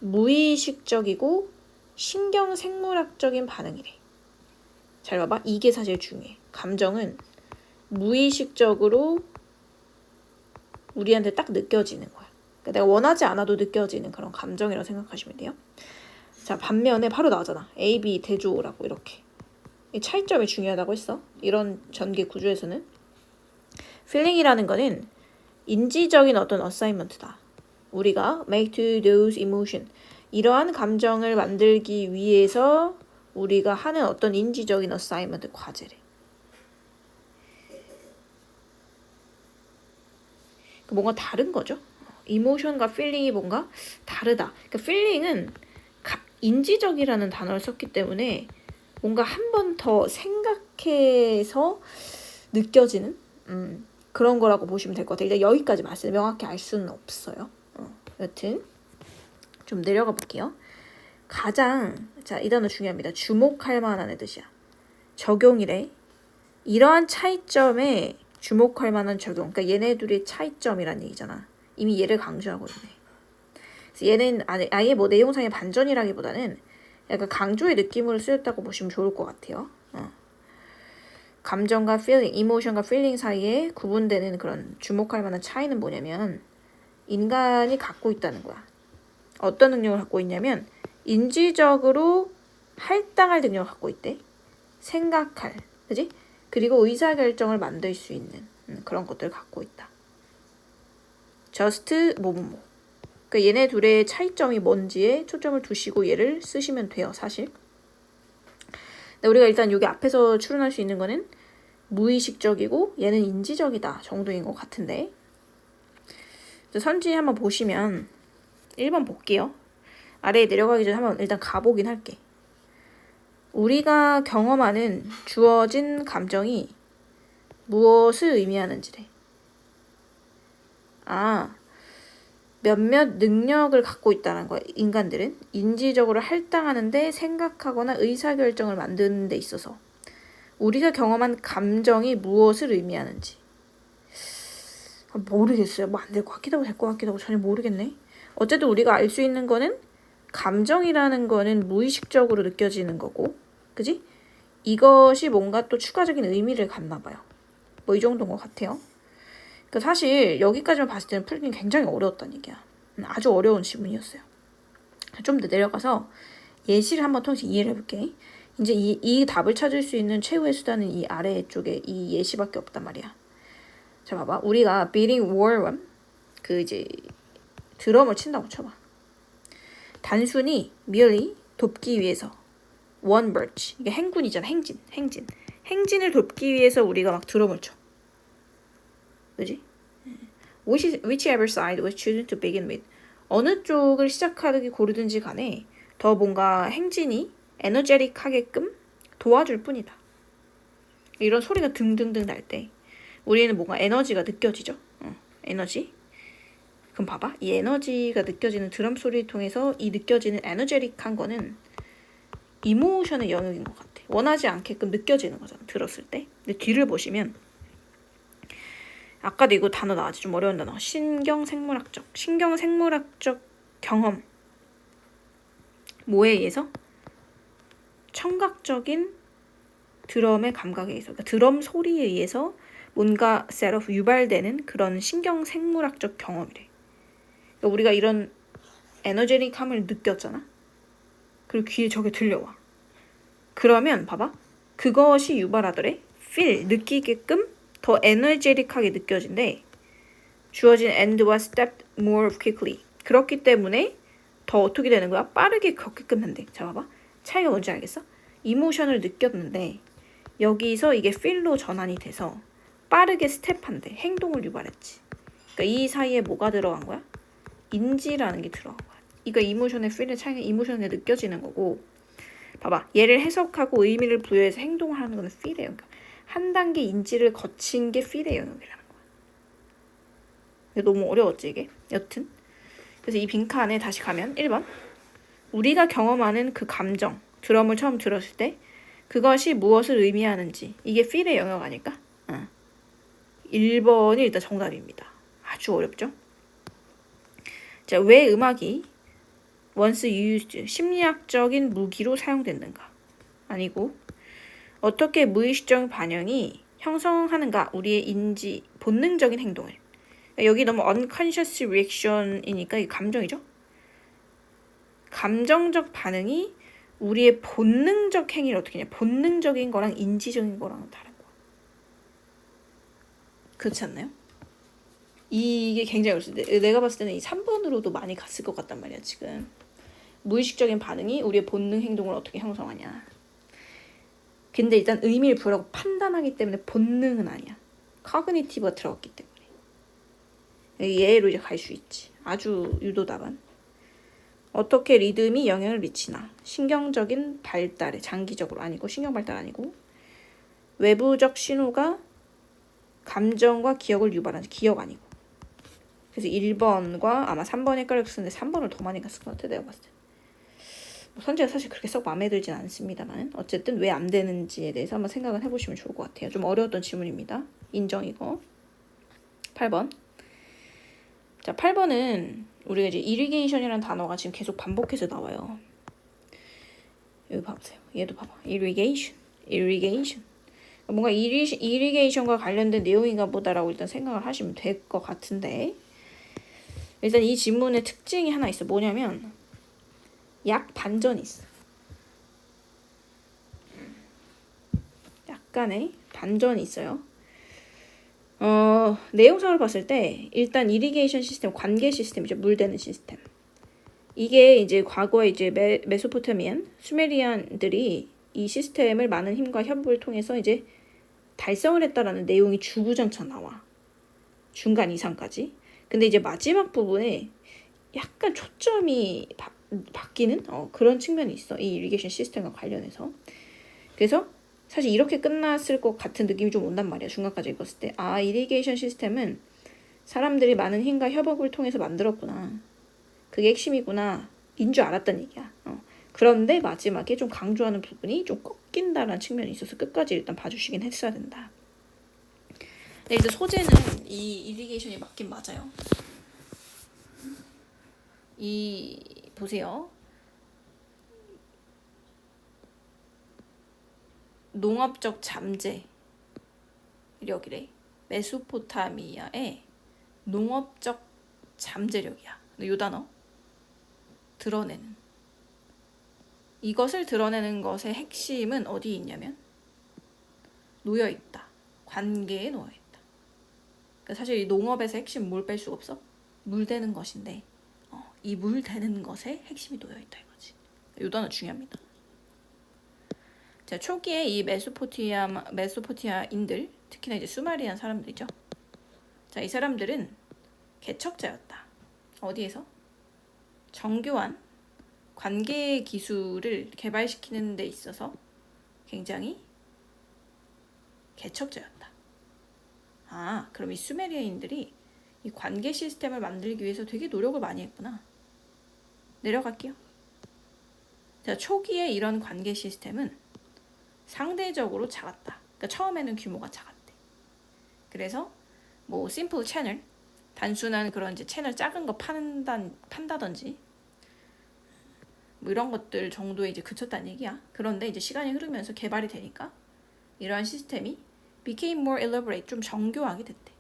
Speaker 1: 무의식적이고 신경생물학적인 반응이래. 잘 봐봐. 이게 사실 중요해. 감정은 무의식적으로 우리한테 딱 느껴지는 거야. 그러니까 내가 원하지 않아도 느껴지는 그런 감정이라고 생각하시면 돼요. 자, 반면에 바로 나오잖아. A, B 대조라고 이렇게. 이 차이점이 중요하다고 했어. 이런 전개 구조에서는. feeling이라는 거는 인지적인 어떤 어사이먼트다. 우리가 make to those emotion. 이러한 감정을 만들기 위해서 우리가 하는 어떤 인지적인 어사이먼트 과제래. 뭔가 다른 거죠. 이모션과 필링이 뭔가 다르다. 그러니까 필링은 인지적이라는 단어를 썼기 때문에 뭔가 한 번 더 생각해서 느껴지는 그런 거라고 보시면 될 것 같아요. 일단 여기까지 말씀 명확히 알 수는 없어요. 여튼 좀 내려가 볼게요. 가장 자, 이 단어 중요합니다. 주목할 만한 뜻이야. 적용이래. 이러한 차이점에 주목할 만한 적용. 그러니까 얘네들의 차이점이란 얘기잖아. 이미 얘를 강조하고 있네. 그래서 얘는 아예 뭐 내용상의 반전이라기보다는 약간 강조의 느낌으로 쓰였다고 보시면 좋을 것 같아요. 감정과 feeling, 이모션과 feeling 사이에 구분되는 그런 주목할 만한 차이는 뭐냐면 인간이 갖고 있다는 거야. 어떤 능력을 갖고 있냐면 인지적으로 할당할 능력을 갖고 있대. 생각할, 그지? 그리고 의사결정을 만들 수 있는 그런 것들을 갖고 있다. just 뭐뭐뭐. 그러니까 얘네 둘의 차이점이 뭔지에 초점을 두시고 얘를 쓰시면 돼요, 사실. 근데 우리가 일단 여기 앞에서 추론할 수 있는 거는 무의식적이고 얘는 인지적이다 정도인 것 같은데, 선지 한번 보시면 1번 볼게요. 아래에 내려가기 전에 한번 일단 가보긴 할게. 우리가 경험하는 주어진 감정이 무엇을 의미하는지래. 몇몇 능력을 갖고 있다는 거야. 인간들은 인지적으로 할당하는데 생각하거나 의사결정을 만드는 데 있어서 우리가 경험한 감정이 무엇을 의미하는지 모르겠어요. 뭐 안 될 것 같기도 하고 될 것 같기도 하고 전혀 모르겠네. 어쨌든 우리가 알 수 있는 거는 감정이라는 거는 무의식적으로 느껴지는 거고, 그지? 이것이 뭔가 또 추가적인 의미를 갖나 봐요. 뭐 이 정도인 것 같아요. 그러니까 사실 여기까지만 봤을 때는 풀기는 굉장히 어려웠다는 얘기야. 아주 어려운 지문이었어요. 좀 더 내려가서 예시를 한번 통해서 이해를 해볼게. 이제 이 답을 찾을 수 있는 최후의 수단은 이 아래쪽에 이 예시밖에 없단 말이야. 자, 봐봐. 우리가 beating war, 그 이제 드럼을 친다고 쳐봐. 단순히 merely 돕기 위해서 one birch, 이게 행군이잖아. 행진을 돕기 위해서 우리가 막 드럼을 쳐. 그지? Whichever side was chosen to begin with. 어느 쪽을 시작하기 고르든지 간에 더 뭔가 행진이 에너제틱하게끔 도와줄 뿐이다. 이런 소리가 등등등 날 때 우리는 뭔가 에너지가 느껴지죠. 에너지. 그럼 봐봐. 이 에너지가 느껴지는 드럼 소리를 통해서 이 느껴지는 에너제틱한 거는 이모션의 영역인 것 같아. 원하지 않게끔 느껴지는 거잖아. 들었을 때. 근데 뒤를 보시면 아까도 이거 단어 나왔지. 좀 어려운 단어. 신경생물학적 경험. 뭐에 의해서? 청각적인 드럼의 감각에 의해서, 그러니까 드럼 소리에 의해서 뭔가 set off 유발되는 그런 신경생물학적 경험이래. 그러니까 우리가 이런 에너제틱함을 느꼈잖아. 그리고 귀에 저게 들려와. 그러면 봐봐. 그것이 유발하더래. feel, 느끼게끔 더 에너제틱하게 느껴진대. 주어진 and와 stepped more quickly. 그렇기 때문에 더 어떻게 되는 거야? 빠르게 걷게끔 한대. 자, 봐봐. 차이가 뭔지 알겠어? 이모션을 느꼈는데 여기서 이게 feel로 전환이 돼서 빠르게 스텝한대. 행동을 유발했지. 그러니까 이 사이에 뭐가 들어간 거야? 인지라는 게 들어간 거야. 이거 이모션의 feel의 차이는 이모션에 느껴지는 거고, 봐봐. 얘를 해석하고 의미를 부여해서 행동을 하는 거는 feel의 영역. 한 단계 인지를 거친 게 feel의 영역이라는 거야. 너무 어려웠지 이게? 여튼 그래서 이 빈칸에 다시 가면 1번. 우리가 경험하는 그 감정, 드럼을 처음 들었을 때 그것이 무엇을 의미하는지, 이게 feel의 영역 아닐까? 1번이 일단 정답입니다. 아주 어렵죠? 자, 왜 음악이 once used, 심리학적인 무기로 사용됐는가? 아니고, 어떻게 무의식적인 반영이 형성하는가? 우리의 인지, 본능적인 행동을. 여기 너무 unconscious reaction이니까 이게 감정이죠? 감정적 반응이 우리의 본능적 행위를 어떻게 하냐? 본능적인 거랑 인지적인 거랑 다른 거야. 그렇지 않나요? 이게 굉장히 어렵습니다. 내가 봤을 때는 이 3번으로도 많이 갔을 것 같단 말이야, 지금. 무의식적인 반응이 우리의 본능 행동을 어떻게 형성하냐. 근데 일단 의미를 부여하고 판단하기 때문에 본능은 아니야. cognitive가 들어갔기 때문에. 얘로 이제 갈 수 있지. 아주 유도답안. 어떻게 리듬이 영향을 미치나. 신경적인 발달에, 장기적으로 아니고, 신경 발달 아니고, 외부적 신호가 감정과 기억을 유발하는, 기억 아니고. 그래서 1번과 아마 3번에 헷갈렸었는데 3번을 더 많이 갔을 것 같아, 내가 봤을 때. 선지가 사실 그렇게 썩 마음에 들진 않습니다만 어쨌든 왜 안 되는지에 대해서 한번 생각을 해보시면 좋을 것 같아요. 좀 어려웠던 질문입니다. 인정이고. 8번. 자, 8번은 우리가 이제 irrigation이라는 단어가 지금 계속 반복해서 나와요. 여기 봐보세요. 얘도 봐봐. irrigation. 뭔가 irrigation과 관련된 내용인가 보다라고 일단 생각을 하시면 될 것 같은데, 일단 이 지문의 특징이 하나 있어. 뭐냐면 약 반전이 있어. 약간의 반전이 있어요. 내용상을 봤을 때 일단 이리게이션 시스템, 관계 시스템이죠. 물 대는 시스템. 이게 이제 과거에 이제 메소포타미안, 수메리안들이 이 시스템을 많은 힘과 협업을 통해서 이제 달성을 했다라는 내용이 주구장창 나와. 중간 이상까지. 근데 이제 마지막 부분에 약간 초점이 바뀌는 그런 측면이 있어. 이 이리게이션 시스템과 관련해서. 그래서 사실 이렇게 끝났을 것 같은 느낌이 좀 온단 말이야. 중간까지 읽었을 때. 아, 이리게이션 시스템은 사람들이 많은 힘과 협업을 통해서 만들었구나. 그게 핵심이구나. 인 줄 알았단 얘기야. 그런데 마지막에 좀 강조하는 부분이 좀 꺾인다라는 측면이 있어서 끝까지 일단 봐주시긴 했어야 된다. 근데 이제 소재는 이 이리게이션이 맞긴 맞아요. 보세요. 농업적 잠재력이래. 메소포타미아의 농업적 잠재력이야. 이 단어 드러내는. 이것을 드러내는 것의 핵심은 어디에 있냐면 놓여있다. 관계에 놓여있다. 그러니까 사실 이 농업에서 핵심 뭘 뺄 수가 없어? 물 대는 것인데 이 물 대는 것에 핵심이 놓여있다 이거지. 이 단어 중요합니다. 자, 초기에 이 메소포타미아인들, 특히나 이제 수메리안 사람들이죠. 자, 이 사람들은 개척자였다. 어디에서? 정교한 관계 기술을 개발시키는 데 있어서 굉장히 개척자였다. 아, 그럼 이 수메리아인들이 이 관계 시스템을 만들기 위해서 되게 노력을 많이 했구나. 내려갈게요. 자, 초기에 이런 관계 시스템은 상대적으로 작았다. 그러니까 처음에는 규모가 작았대. 그래서 뭐 심플 채널, 단순한 그런 이제 채널 작은 거 판다든지 뭐 이런 것들 정도에 이제 그쳤다는 얘기야. 그런데 이제 시간이 흐르면서 개발이 되니까 이러한 시스템이 became more elaborate, 좀 정교하게 됐대.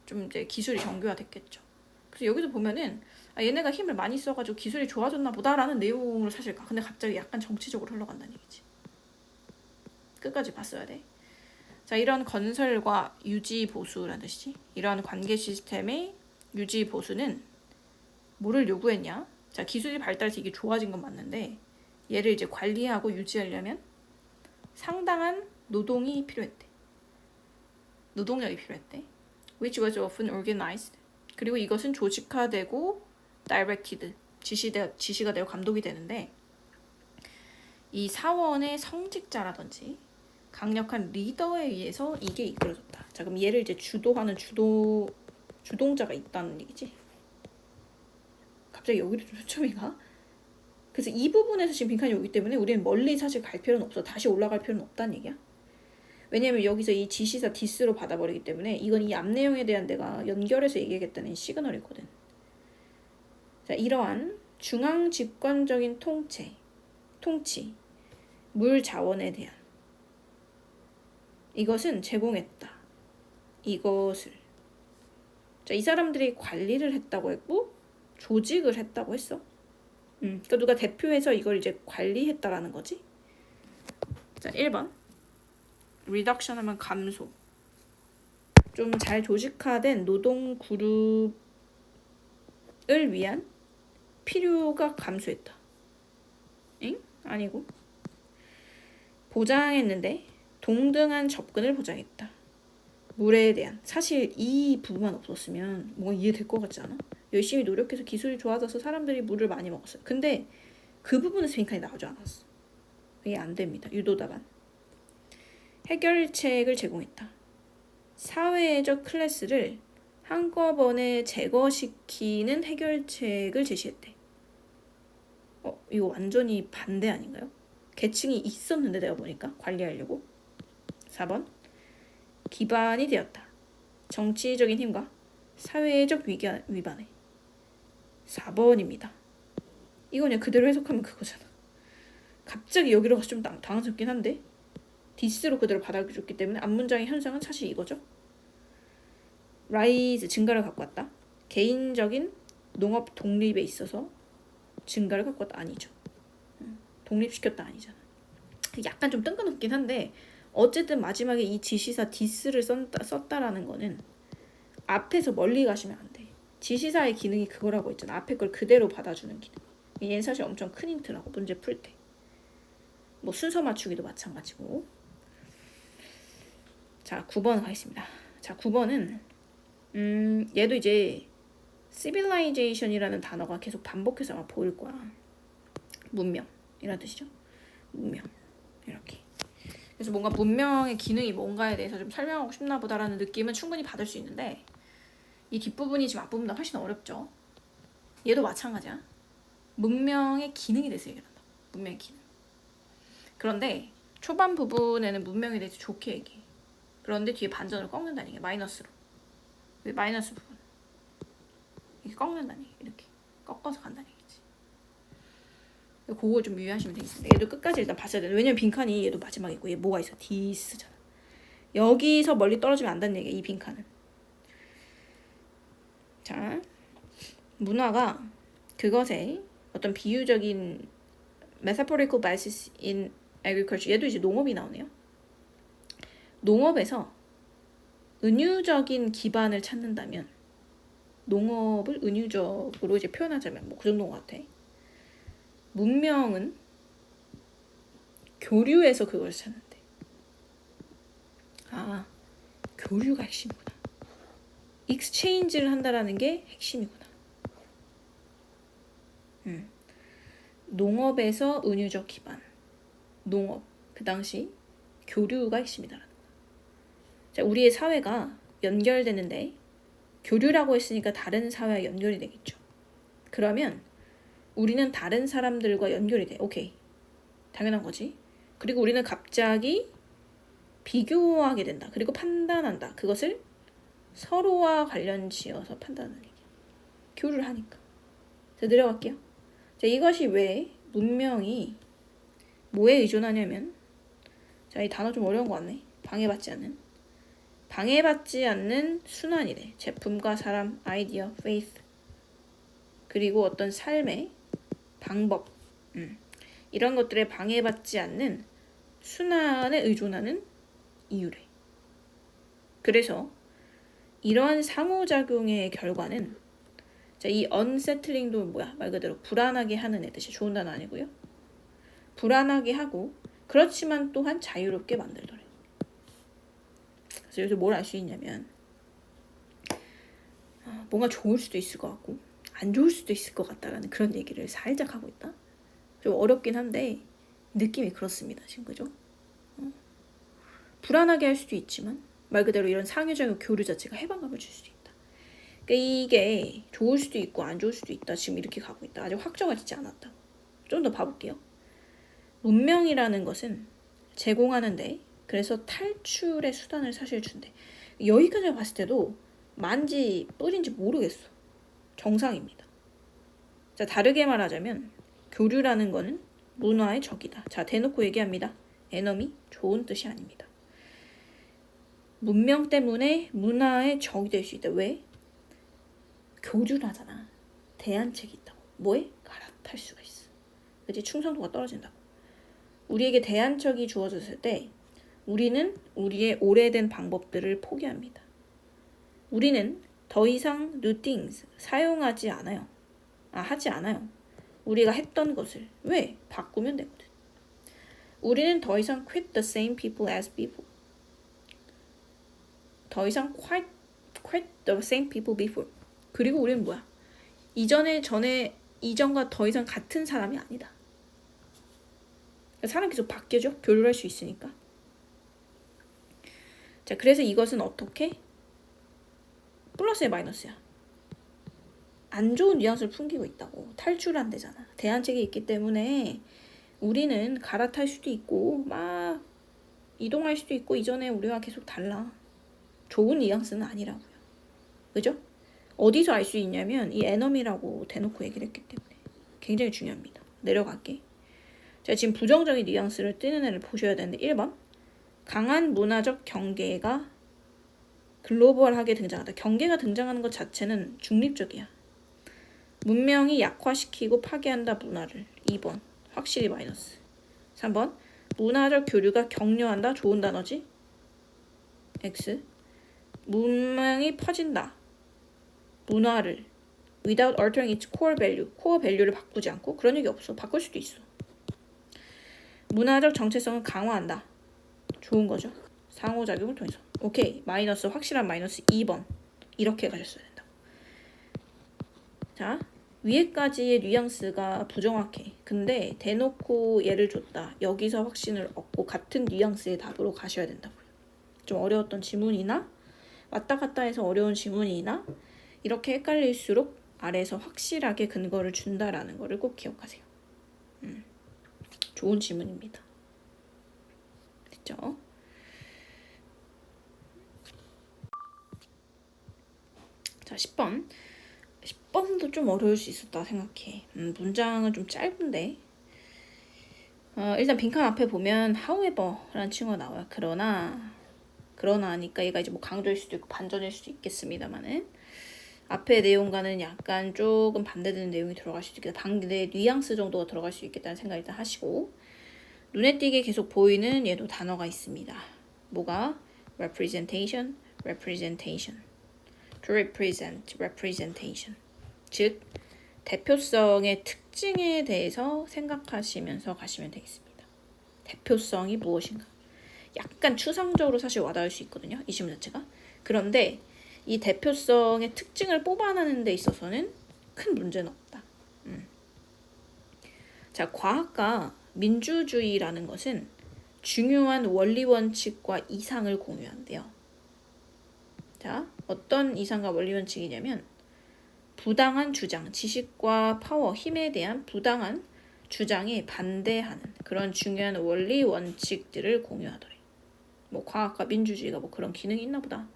Speaker 1: 좀 이제 기술이 정교화됐겠죠. 그래서 여기도 보면은 얘네가 힘을 많이 써가지고 기술이 좋아졌나 보다라는 내용으로 사실 가. 근데 갑자기 약간 정치적으로 흘러간다는 얘기지. 끝까지 봤어야 돼. 자, 이런 건설과 유지 보수라는 뜻이지. 이런 관계 시스템의 유지 보수는 뭐를 요구했냐? 자, 기술이 발달해서 이게 좋아진 건 맞는데 얘를 이제 관리하고 유지하려면 상당한 노동이 필요했대. 노동력이 필요했대. Which was often organized. 그리고 이것은 조직화되고 directed, 지시가 되고 감독이 되는데 이 사원의 성직자라든지 강력한 리더에 의해서 이게 이끌어졌다. 자, 그럼 얘를 이제 주도하는 주동자가 있다는 얘기지. 갑자기 여기로 좀 초점이 가? 그래서 이 부분에서 지금 빈칸이 오기 때문에 우리는 멀리 사실 갈 필요는 없어. 다시 올라갈 필요는 없다는 얘기야. 왜냐면 여기서 이 지시사 디스로 받아버리기 때문에 이건 이 앞 내용에 대한 내가 연결해서 얘기하겠다는 시그널이거든. 자, 이러한 중앙 집권적인 통치, 물 자원에 대한 이것은 제공했다. 이것을. 자, 이 사람들이 관리를 했다고 했고 조직을 했다고 했어. 그러니까 누가 대표해서 이걸 이제 관리했다라는 거지. 자, 1번. reduction 하면 감소. 좀 잘 조직화된 노동 그룹을 위한 필요가 감소했다. 엥? 아니고. 보장했는데 동등한 접근을 보장했다. 물에 대한. 사실 이 부분만 없었으면 뭔가 이해될 것 같지 않아? 열심히 노력해서 기술이 좋아져서 사람들이 물을 많이 먹었어요. 근데 그 부분에서 빈칸이 나오지 않았어. 이게 안 됩니다. 유도답안. 해결책을 제공했다. 사회적 클래스를 한꺼번에 제거시키는 해결책을 제시했대. 이거 완전히 반대 아닌가요? 계층이 있었는데 내가 보니까 관리하려고. 4번. 기반이 되었다. 정치적인 힘과 사회적 위반에 4번입니다. 이거 그냥 그대로 해석하면 그거잖아. 갑자기 여기로 가서 좀 당황스럽긴 한데 디스로 그대로 받아줬기 때문에 앞문장의 현상은 사실 이거죠. rise 증가를 갖고 왔다. 개인적인 농업 독립에 있어서 증가를 갖고 왔다 아니죠. 독립시켰다 아니잖아. 약간 좀 뜬금없긴 한데 어쨌든 마지막에 이 지시사 디스를 썼다라는 거는 앞에서 멀리 가시면 안 돼. 지시사의 기능이 그거라고 했잖아. 앞에 걸 그대로 받아주는 기능. 얘는 사실 엄청 큰 힌트라고 문제 풀 때. 뭐 순서 맞추기도 마찬가지고. 자 9번 가겠습니다. 자 9번은 얘도 이제 civilization이라는 단어가 계속 반복해서 아마 보일 거야. 문명이라는 뜻이죠. 문명 이렇게. 그래서 뭔가 문명의 기능이 뭔가에 대해서 좀 설명하고 싶나 보다라는 느낌은 충분히 받을 수 있는데 이 뒷부분이 지금 앞부분보다 훨씬 어렵죠. 얘도 마찬가지야. 문명의 기능에 대해서 얘기한다. 문명의 기능. 그런데 초반 부분에는 문명에 대해서 좋게 얘기해. 그런데 뒤에 반전을 꺾는다는 얘기야. 마이너스로. 마이너스 부분. 이렇게 꺾는다는 얘기. 이렇게 꺾어서 간다는 얘기지. 그거 좀 유의하시면 되겠습니다. 얘도 끝까지 일단 봤어야 돼. 왜냐면 빈칸이 얘도 마지막에 있고 얘 뭐가 있어? 디스잖아. 여기서 멀리 떨어지면 안 된다는 얘기야. 이 빈칸은. 자, 문화가 그것에 어떤 비유적인 metaphorical basis in agriculture. 얘도 이제 농업이 나오네요. 농업에서 은유적인 기반을 찾는다면 농업을 은유적으로 이제 표현하자면 뭐 그 정도인 것 같아. 문명은 교류에서 그걸 찾는데. 아, 교류가 핵심이구나. 익스체인지를 한다라는 게 핵심이구나. 농업에서 은유적 기반. 농업. 그 당시 교류가 핵심이다라는 거야. 자, 우리의 사회가 연결되는데 교류라고 했으니까 다른 사회와 연결이 되겠죠. 그러면 우리는 다른 사람들과 연결이 돼. 오케이. 당연한 거지. 그리고 우리는 갑자기 비교하게 된다. 그리고 판단한다. 그것을 서로와 관련 지어서 판단하는 얘기. 교류를 하니까. 자, 내려갈게요. 자, 이것이 왜 문명이 뭐에 의존하냐면 자, 이 단어 좀 어려운 것 같네. 방해받지 않는 순환이래. 제품과 사람, 아이디어, faith. 그리고 어떤 삶의 방법. 이런 것들에 방해받지 않는 순환에 의존하는 이유래. 그래서 이러한 상호작용의 결과는 자, 이 unsettling도 뭐야? 말 그대로 불안하게 하는 애 뜻이 좋은 단어 아니고요. 불안하게 하고 그렇지만 또한 자유롭게 만들더래. 그래서 여기서 뭘 알 수 있냐면 뭔가 좋을 수도 있을 것 같고 안 좋을 수도 있을 것 같다라는 그런 얘기를 살짝 하고 있다. 좀 어렵긴 한데 느낌이 그렇습니다. 지금 그죠? 불안하게 할 수도 있지만 말 그대로 이런 상호작용 교류 자체가 해방감을 줄 수도 있다. 그러니까 이게 좋을 수도 있고 안 좋을 수도 있다. 지금 이렇게 가고 있다. 아직 확정이 되지 않았다. 좀 더 봐볼게요. 문명이라는 것은 제공하는데 그래서 탈출의 수단을 사실 준대. 여기까지 봤을 때도 만지 뿌린지 모르겠어. 정상입니다. 자, 다르게 말하자면 교류라는 거는 문화의 적이다. 자, 대놓고 얘기합니다. 에너미, 좋은 뜻이 아닙니다. 문명 때문에 문화의 적이 될 수 있다. 왜? 교류를 하잖아. 대안책이 있다고. 뭐에? 갈아탈 수가 있어. 그치? 충성도가 떨어진다고. 우리에게 대안책이 주어졌을 때 우리는 우리의 오래된 방법들을 포기합니다. 우리는 더 이상 new things 사용하지 않아요. 하지 않아요. 우리가 했던 것을. 왜? 바꾸면 되거든. 우리는 더 이상 quit the same people as before. 더 이상 quit the same people before. 그리고 우리는 뭐야? 이전과 더 이상 같은 사람이 아니다. 사람 계속 바뀌죠. 교류를 할 수 있으니까. 자, 그래서 이것은 어떻게? 플러스의 마이너스야. 안 좋은 뉘앙스를 풍기고 있다고. 탈출한대잖아. 대안책이 있기 때문에 우리는 갈아탈 수도 있고 막 이동할 수도 있고 이전에 우리와 계속 달라. 좋은 뉘앙스는 아니라고요. 그죠? 어디서 알 수 있냐면 이 에너미라고 대놓고 얘기를 했기 때문에 굉장히 중요합니다. 내려갈게. 자, 지금 부정적인 뉘앙스를 띠는 애를 보셔야 되는데 1번 강한 문화적 경계가 글로벌하게 등장하다. 경계가 등장하는 것 자체는 중립적이야. 문명이 약화시키고 파괴한다 문화를. 2번 확실히 마이너스. 3번 문화적 교류가 격려한다. 좋은 단어지. X. 문명이 퍼진다. 문화를 without altering its core value. 코어 밸류를 바꾸지 않고. 그런 얘기 없어. 바꿀 수도 있어. 문화적 정체성을 강화한다. 좋은 거죠. 상호작용을 통해서. 오케이. 마이너스 확실한 마이너스 2번. 이렇게 가셨어야 된다. 자, 위에까지의 뉘앙스가 부정확해. 근데 대놓고 예를 줬다. 여기서 확신을 얻고 같은 뉘앙스의 답으로 가셔야 된다고요. 좀 어려웠던 지문이나 왔다 갔다 해서 어려운 지문이나 이렇게 헷갈릴수록 아래에서 확실하게 근거를 준다라는 거를 꼭 기억하세요. 좋은 지문입니다. 됐죠? 자, 10번. 10번도 좀 어려울 수 있었다 생각해. 문장은 좀 짧은데 일단 빈칸 앞에 보면 however라는 친구가 나와요. 그러나 하니까 얘가 이제 뭐 강조일 수도 있고 반전일 수도 있겠습니다만은 앞에 내용과는 약간 조금 반대되는 내용이 들어갈 수도 있겠다. 반대 뉘앙스 정도가 들어갈 수 있겠다는 생각 일단 하시고 눈에 띄게 계속 보이는 얘도 단어가 있습니다. 뭐가? representation, representation. to represent, representation. 즉 대표성의 특징에 대해서 생각하시면서 가시면 되겠습니다. 대표성이 무엇인가? 약간 추상적으로 사실 와닿을 수 있거든요. 이 질문 자체가. 그런데 이 대표성의 특징을 뽑아내는 데 있어서는 큰 문제는 없다. 자, 과학과 민주주의라는 것은 중요한 원리 원칙과 이상을 공유한대요. 자, 어떤 이상과 원리 원칙이냐면 부당한 주장, 지식과 파워, 힘에 대한 부당한 주장에 반대하는 그런 중요한 원리 원칙들을 공유하더래. 뭐 과학과 민주주의가 뭐 그런 기능이 있나 보다.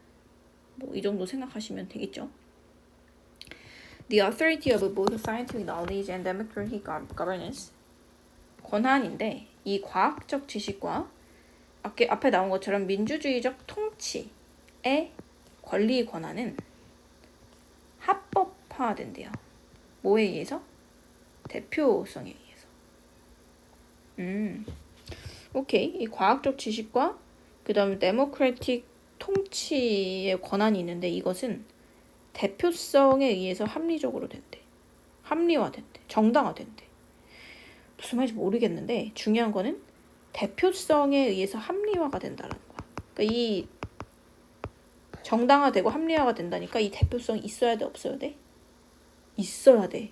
Speaker 1: 뭐 이 정도 생각하시면 되겠죠. The authority of both scientific knowledge and democratic governance. 권한인데 이 과학적 지식과 앞에 나온 것처럼 민주주의적 통치의 권리 권한은 합법화된대요. 뭐에 의해서? 대표성에 의해서. 오케이. 이 과학적 지식과 그 다음에 데모크래틱 통치의 권한이 있는데 이것은 대표성에 의해서 합리적으로 된대. 합리화된대. 정당화된대. 무슨 말인지 모르겠는데 중요한 거는 대표성에 의해서 합리화가 된다는 거야. 그러니까 이 정당화되고 합리화가 된다니까 이 대표성이 있어야 돼, 없어야 돼? 있어야 돼.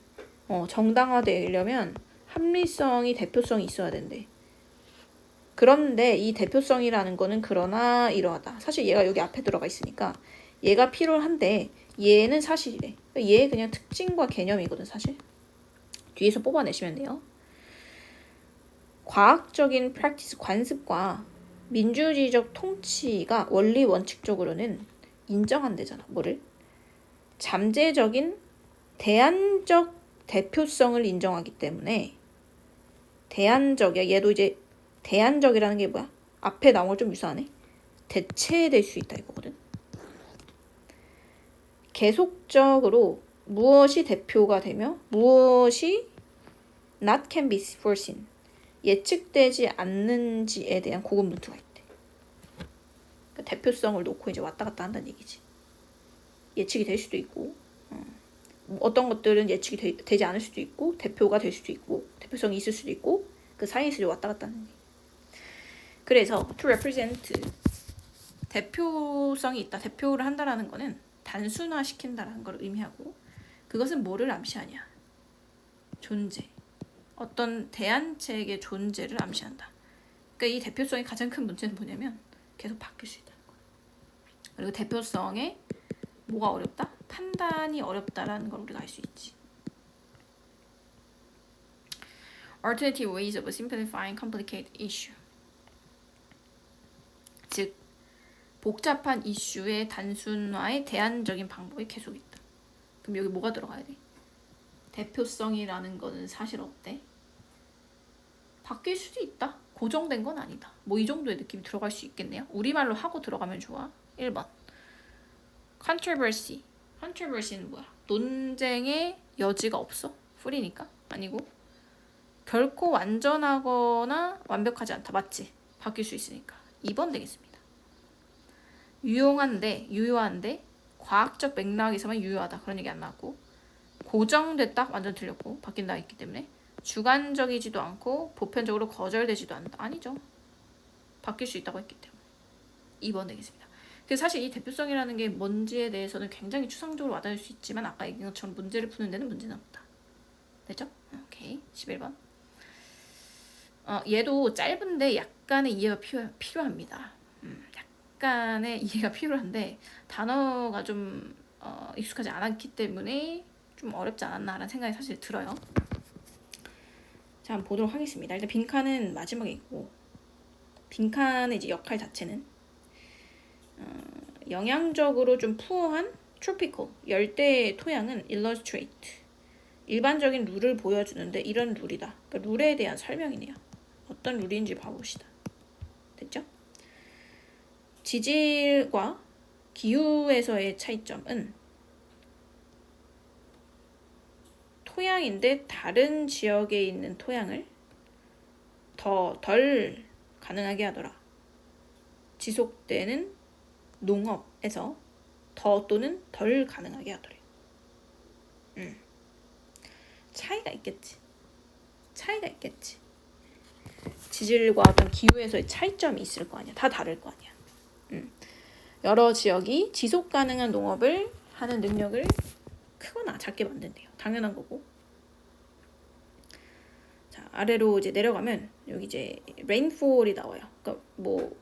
Speaker 1: 정당화되려면 합리성이 대표성이 있어야 된대. 그런데 이 대표성이라는 거는 그러나 이러하다. 사실 얘가 여기 앞에 들어가 있으니까 얘가 필요한데 얘는 사실이래. 얘 그냥 특징과 개념이거든 사실. 뒤에서 뽑아내시면 돼요. 과학적인 프랙티스 관습과 민주주의적 통치가 원리 원칙적으로는 인정한대잖아. 뭐를? 잠재적인 대안적 대표성을 인정하기 때문에 대안적이야. 얘도 이제 대안적이라는 게 뭐야? 앞에 나온 걸 좀 유사하네. 대체될 수 있다 이거거든. 계속적으로 무엇이 대표가 되며 무엇이 not can be foreseen 예측되지 않는지에 대한 고군분투가 있대. 그러니까 대표성을 놓고 이제 왔다 갔다 한다는 얘기지. 예측이 될 수도 있고 어떤 것들은 예측이 되지 않을 수도 있고 대표가 될 수도 있고 대표성이 있을 수도 있고 그 사이에서 왔다 갔다 하는 얘기. 그래서 to represent 대표성이 있다. 대표를 한다라는 거는 단순화시킨다라는 걸 의미하고 그것은 뭐를 암시하냐. 존재. 어떤 대안책의 존재를 암시한다. 그러니까 이 대표성의 가장 큰 문제는 뭐냐면 계속 바뀔 수 있다는 거야. 그리고 대표성에 뭐가 어렵다? 판단이 어렵다라는 걸 우리가 알 수 있지. Alternative ways of simplifying complicated issue. 즉 복잡한 이슈의 단순화의 대안적인 방법이 계속 있다. 그럼 여기 뭐가 들어가야 돼? 대표성이라는 거는 사실 어때? 바뀔 수도 있다. 고정된 건 아니다. 뭐 이 정도의 느낌이 들어갈 수 있겠네요. 우리말로 하고 들어가면 좋아. 1번. controversy. controversy는 뭐야? 논쟁의 여지가 없어. free니까. 아니고. 결코 완전하거나 완벽하지 않다. 맞지? 바뀔 수 있으니까. 2번 되겠습니다. 유효한데 과학적 맥락에서만 유효하다. 그런 얘기 안 나왔고. 고정됐다. 완전 틀렸고. 바뀐다 했기 때문에. 주관적이지도 않고 보편적으로 거절되지도 않는다. 아니죠. 바뀔 수 있다고 했기 때문에. 2번 되겠습니다. 근데 사실 이 대표성이라는 게 뭔지에 대해서는 굉장히 추상적으로 와닿을 수 있지만 아까 얘기한 것처럼 문제를 푸는 데는 문제는 없다. 됐죠? 오케이. 11번. 얘도 짧은데 약간의 이해가 필요합니다. 약간의 이해가 필요한데 단어가 좀 익숙하지 않았기 때문에 좀 어렵지 않았나라는 생각이 사실 들어요. 자, 한번 보도록 하겠습니다. 일단 빈칸은 마지막에 있고 빈칸의 이제 역할 자체는 영양적으로 좀 푸어한 tropical, 열대 토양은 illustrate, 일반적인 룰을 보여주는데 이런 룰이다. 그러니까 룰에 대한 설명이네요. 어떤 룰인지 봐봅시다. 됐죠? 지질과 기후에서의 차이점은 토양인데 다른 지역에 있는 토양을 덜 가능하게 하더라. 지속되는 농업에서 더 또는 덜 가능하게 하더래. 차이가 있겠지. 지질과 어떤 기후에서의 차이점이 있을 거 아니야. 다 다를 거 아니야. 여러 지역이 지속 가능한 농업을 하는 능력을 크거나 작게 만든대요. 당연한 거고. 자, 아래로 이제 내려가면 여기 이제 rainfall이 나와요. 그러니까 뭐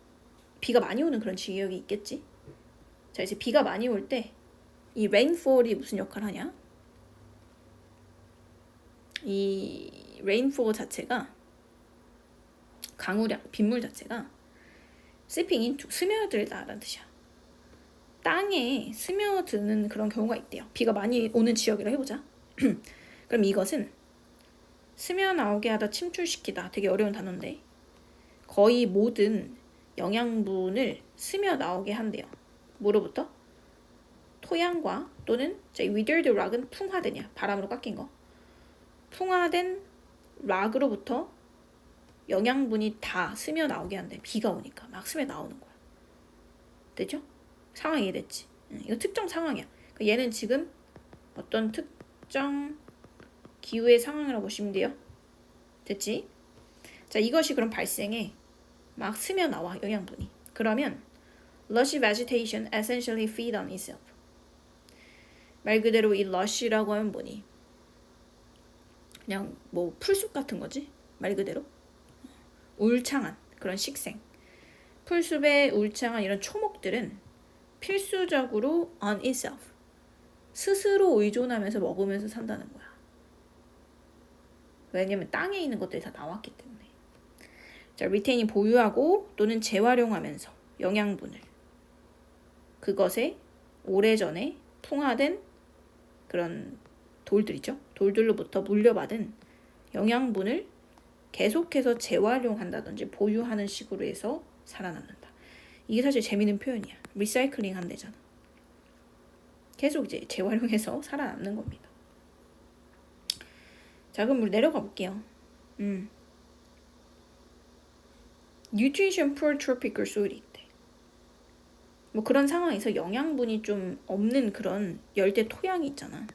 Speaker 1: 비가 많이 오는 그런 지역이 있겠지. 자, 이제 비가 많이 올 때 이 rainfall이 무슨 역할을 하냐? 이 rainfall 자체가 강우량, 빗물 자체가 seeping 스며들다라는 뜻이야. 땅에 스며드는 그런 경우가 있대요. 비가 많이 오는 지역이라 해보자. 그럼 이것은 스며 나오게 하다 침출시키다. 되게 어려운 단어인데 거의 모든 영양분을 스며 나오게 한대요. 뭐로부터? 토양과 또는 withered rock은 풍화되냐. 바람으로 깎인 거. 풍화된 락으로부터 영양분이 다 스며 나오게 한대. 비가 오니까 막 스며 나오는 거야. 됐죠? 상황이 이해됐지? 이거 특정 상황이야. 그러니까 얘는 지금 어떤 특정 기후의 상황이라고 보시면 돼요. 됐지? 자, 이것이 그럼 발생해. 막 스며 나와 영양분이. 그러면 lush vegetation essentially feed on itself. 말 그대로 이 lush라고 하면 뭐니? 그냥 뭐 풀숲 같은 거지? 말 그대로. 울창한 그런 식생. 풀숲에 울창한 이런 초목들은 필수적으로 on itself. 스스로 의존하면서 먹으면서 산다는 거야. 왜냐면 땅에 있는 것들이 다 나왔기 때문에. 자, retain이 보유하고 또는 재활용하면서 영양분을 그것에 오래전에 풍화된 그런 돌들 있죠. 돌들로부터 물려받은 영양분을 계속해서 재활용한다든지 보유하는 식으로 해서 살아남는다. 이게 사실 재미있는 표현이야. 리사이클링 한대잖아. 계속 이제 재활용해서 살아남는 겁니다. 자, 그럼 우리 내려가 볼게요. Nutrition poor tropical soil이 있대. 뭐 그런 상황에서 영양분이 좀 없는 그런 열대 토양이 있잖아.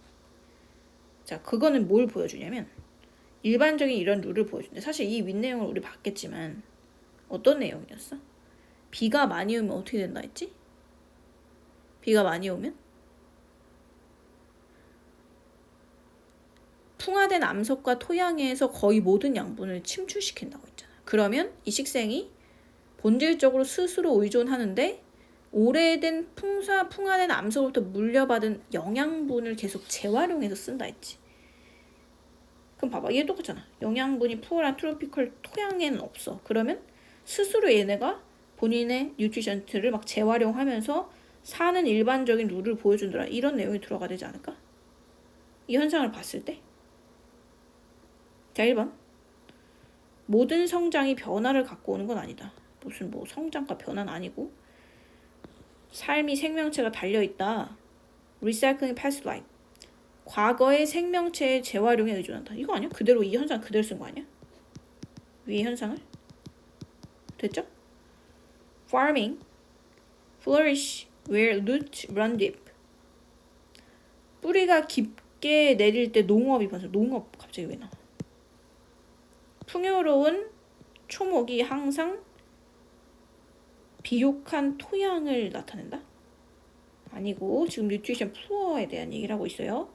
Speaker 1: 자, 그거는 뭘 보여주냐면 일반적인 이런 룰을 보여준대. 사실 이 윗내용을 우리 봤겠지만 어떤 내용이었어? 비가 많이 오면 어떻게 된다 했지? 비가 많이 오면 풍화된 암석과 토양에서 거의 모든 양분을 침출시킨다고 했잖아. 그러면 이 식생이 본질적으로 스스로 의존하는데 오래된 풍화된 암석으로부터 물려받은 영양분을 계속 재활용해서 쓴다 했지. 그럼 봐봐, 얘 똑같잖아. 영양분이 푸어한 트로피컬 토양에는 없어. 그러면 스스로 얘네가 본인의 뉴트리션트를 막 재활용하면서 사는 일반적인 룰을 보여준더라. 이런 내용이 들어가야 되지 않을까? 이 현상을 봤을 때? 자, 1번. 모든 성장이 변화를 갖고 오는 건 아니다. 무슨 뭐 성장과 변화는 아니고 삶이 생명체가 달려있다. Recycling past life. 과거의 생명체의 재활용에 의존한다. 이거 아니야? 그대로 이 현상 그대로 쓴 거 아니야? 위의 현상을? 됐죠? Farming flourish where roots run deep. 뿌리가 깊게 내릴 때 농업이 벌써 농업 갑자기 왜 나와? 풍요로운 초목이 항상 비옥한 토양을 나타낸다? 아니고 지금 nutrition poor에 대한 얘기를 하고 있어요.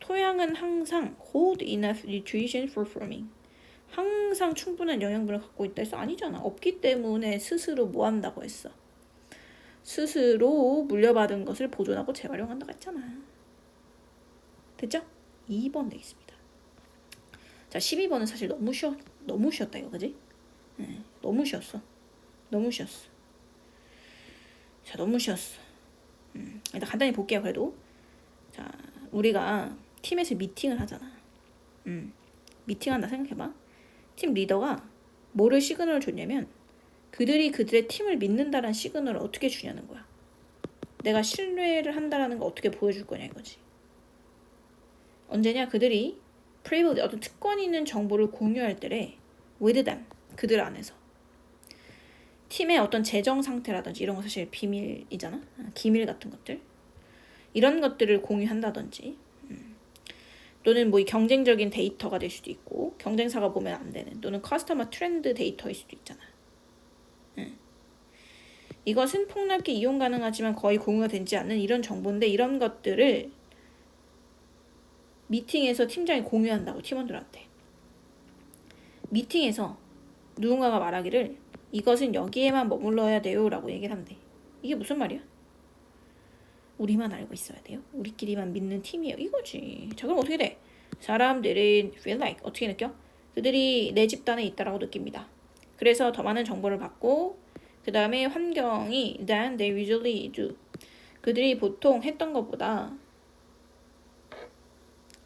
Speaker 1: 토양은 항상 hold enough nutrition for farming. 항상 충분한 영양분을 갖고 있다 해서 아니잖아. 없기 때문에 스스로 뭐 한다고 했어? 스스로 물려받은 것을 보존하고 재활용한다고 했잖아. 됐죠? 2번 되겠습니다. 자, 12번은 사실 너무 쉬웠다 이거 그지? 네, 너무 쉬웠어. 자, 너무 쉬웠어. 일단 간단히 볼게요. 그래도 자, 우리가 팀에서 미팅을 하잖아. 미팅한다 생각해봐. 팀 리더가 뭐를 시그널을 줬냐면 그들이 그들의 팀을 믿는다라는 시그널을 어떻게 주냐는 거야. 내가 신뢰를 한다라는 거 어떻게 보여줄 거냐 이거지. 언제냐? 그들이 privilege, 어떤 특권이 있는 정보를 공유할 때에 with them, 그들 안에서 팀의 어떤 재정 상태라든지 이런 거 사실 비밀이잖아. 기밀 같은 것들 이런 것들을 공유한다든지 또는 뭐 경쟁적인 데이터가 될 수도 있고 경쟁사가 보면 안 되는 또는 커스터머 트렌드 데이터일 수도 있잖아. 이것은 폭넓게 이용 가능하지만 거의 공유가 되지 않는 이런 정보인데 이런 것들을 미팅에서 팀장이 공유한다고 팀원들한테. 미팅에서 누군가가 말하기를 이것은 여기에만 머물러야 돼요 라고 얘기를 한대. 이게 무슨 말이야? 우리만 알고 있어야 돼요? 우리끼리만 믿는 팀이에요 이거지. 자, 그럼 어떻게 돼? 사람들은 feel like 어떻게 느껴? 그들이 내 집단에 있다라고 느낍니다. 그래서 더 많은 정보를 받고 그 다음에 환경이 than they usually do. 그들이 보통 했던 것보다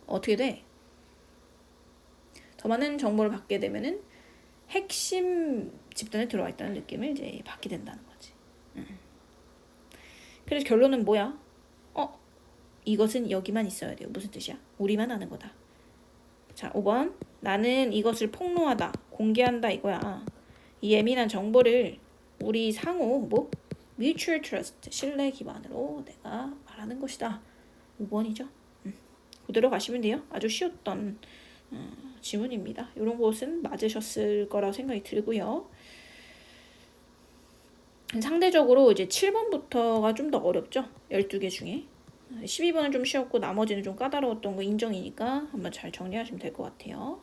Speaker 1: 어떻게 돼? 더 많은 정보를 받게 되면은 핵심 집단에 들어와 있다는 느낌을 이제 받게 된다는 거지. 그래서 결론은 뭐야? 이것은 여기만 있어야 돼요. 무슨 뜻이야? 우리만 아는 거다. 자, 5번. 나는 이것을 폭로하다, 공개한다 이거야. 이 예민한 정보를 우리 상호 mutual trust, 신뢰 기반으로 내가 말하는 것이다. 5번이죠. 그대로 가시면 돼요. 아주 쉬웠던 지문입니다. 이런 것은 맞으셨을 거라고 생각이 들고요. 상대적으로 이제 7번부터가 좀 더 어렵죠. 12개 중에. 12번은 좀 쉬웠고 나머지는 좀 까다로웠던 거 인정이니까 한번 잘 정리하시면 될 것 같아요.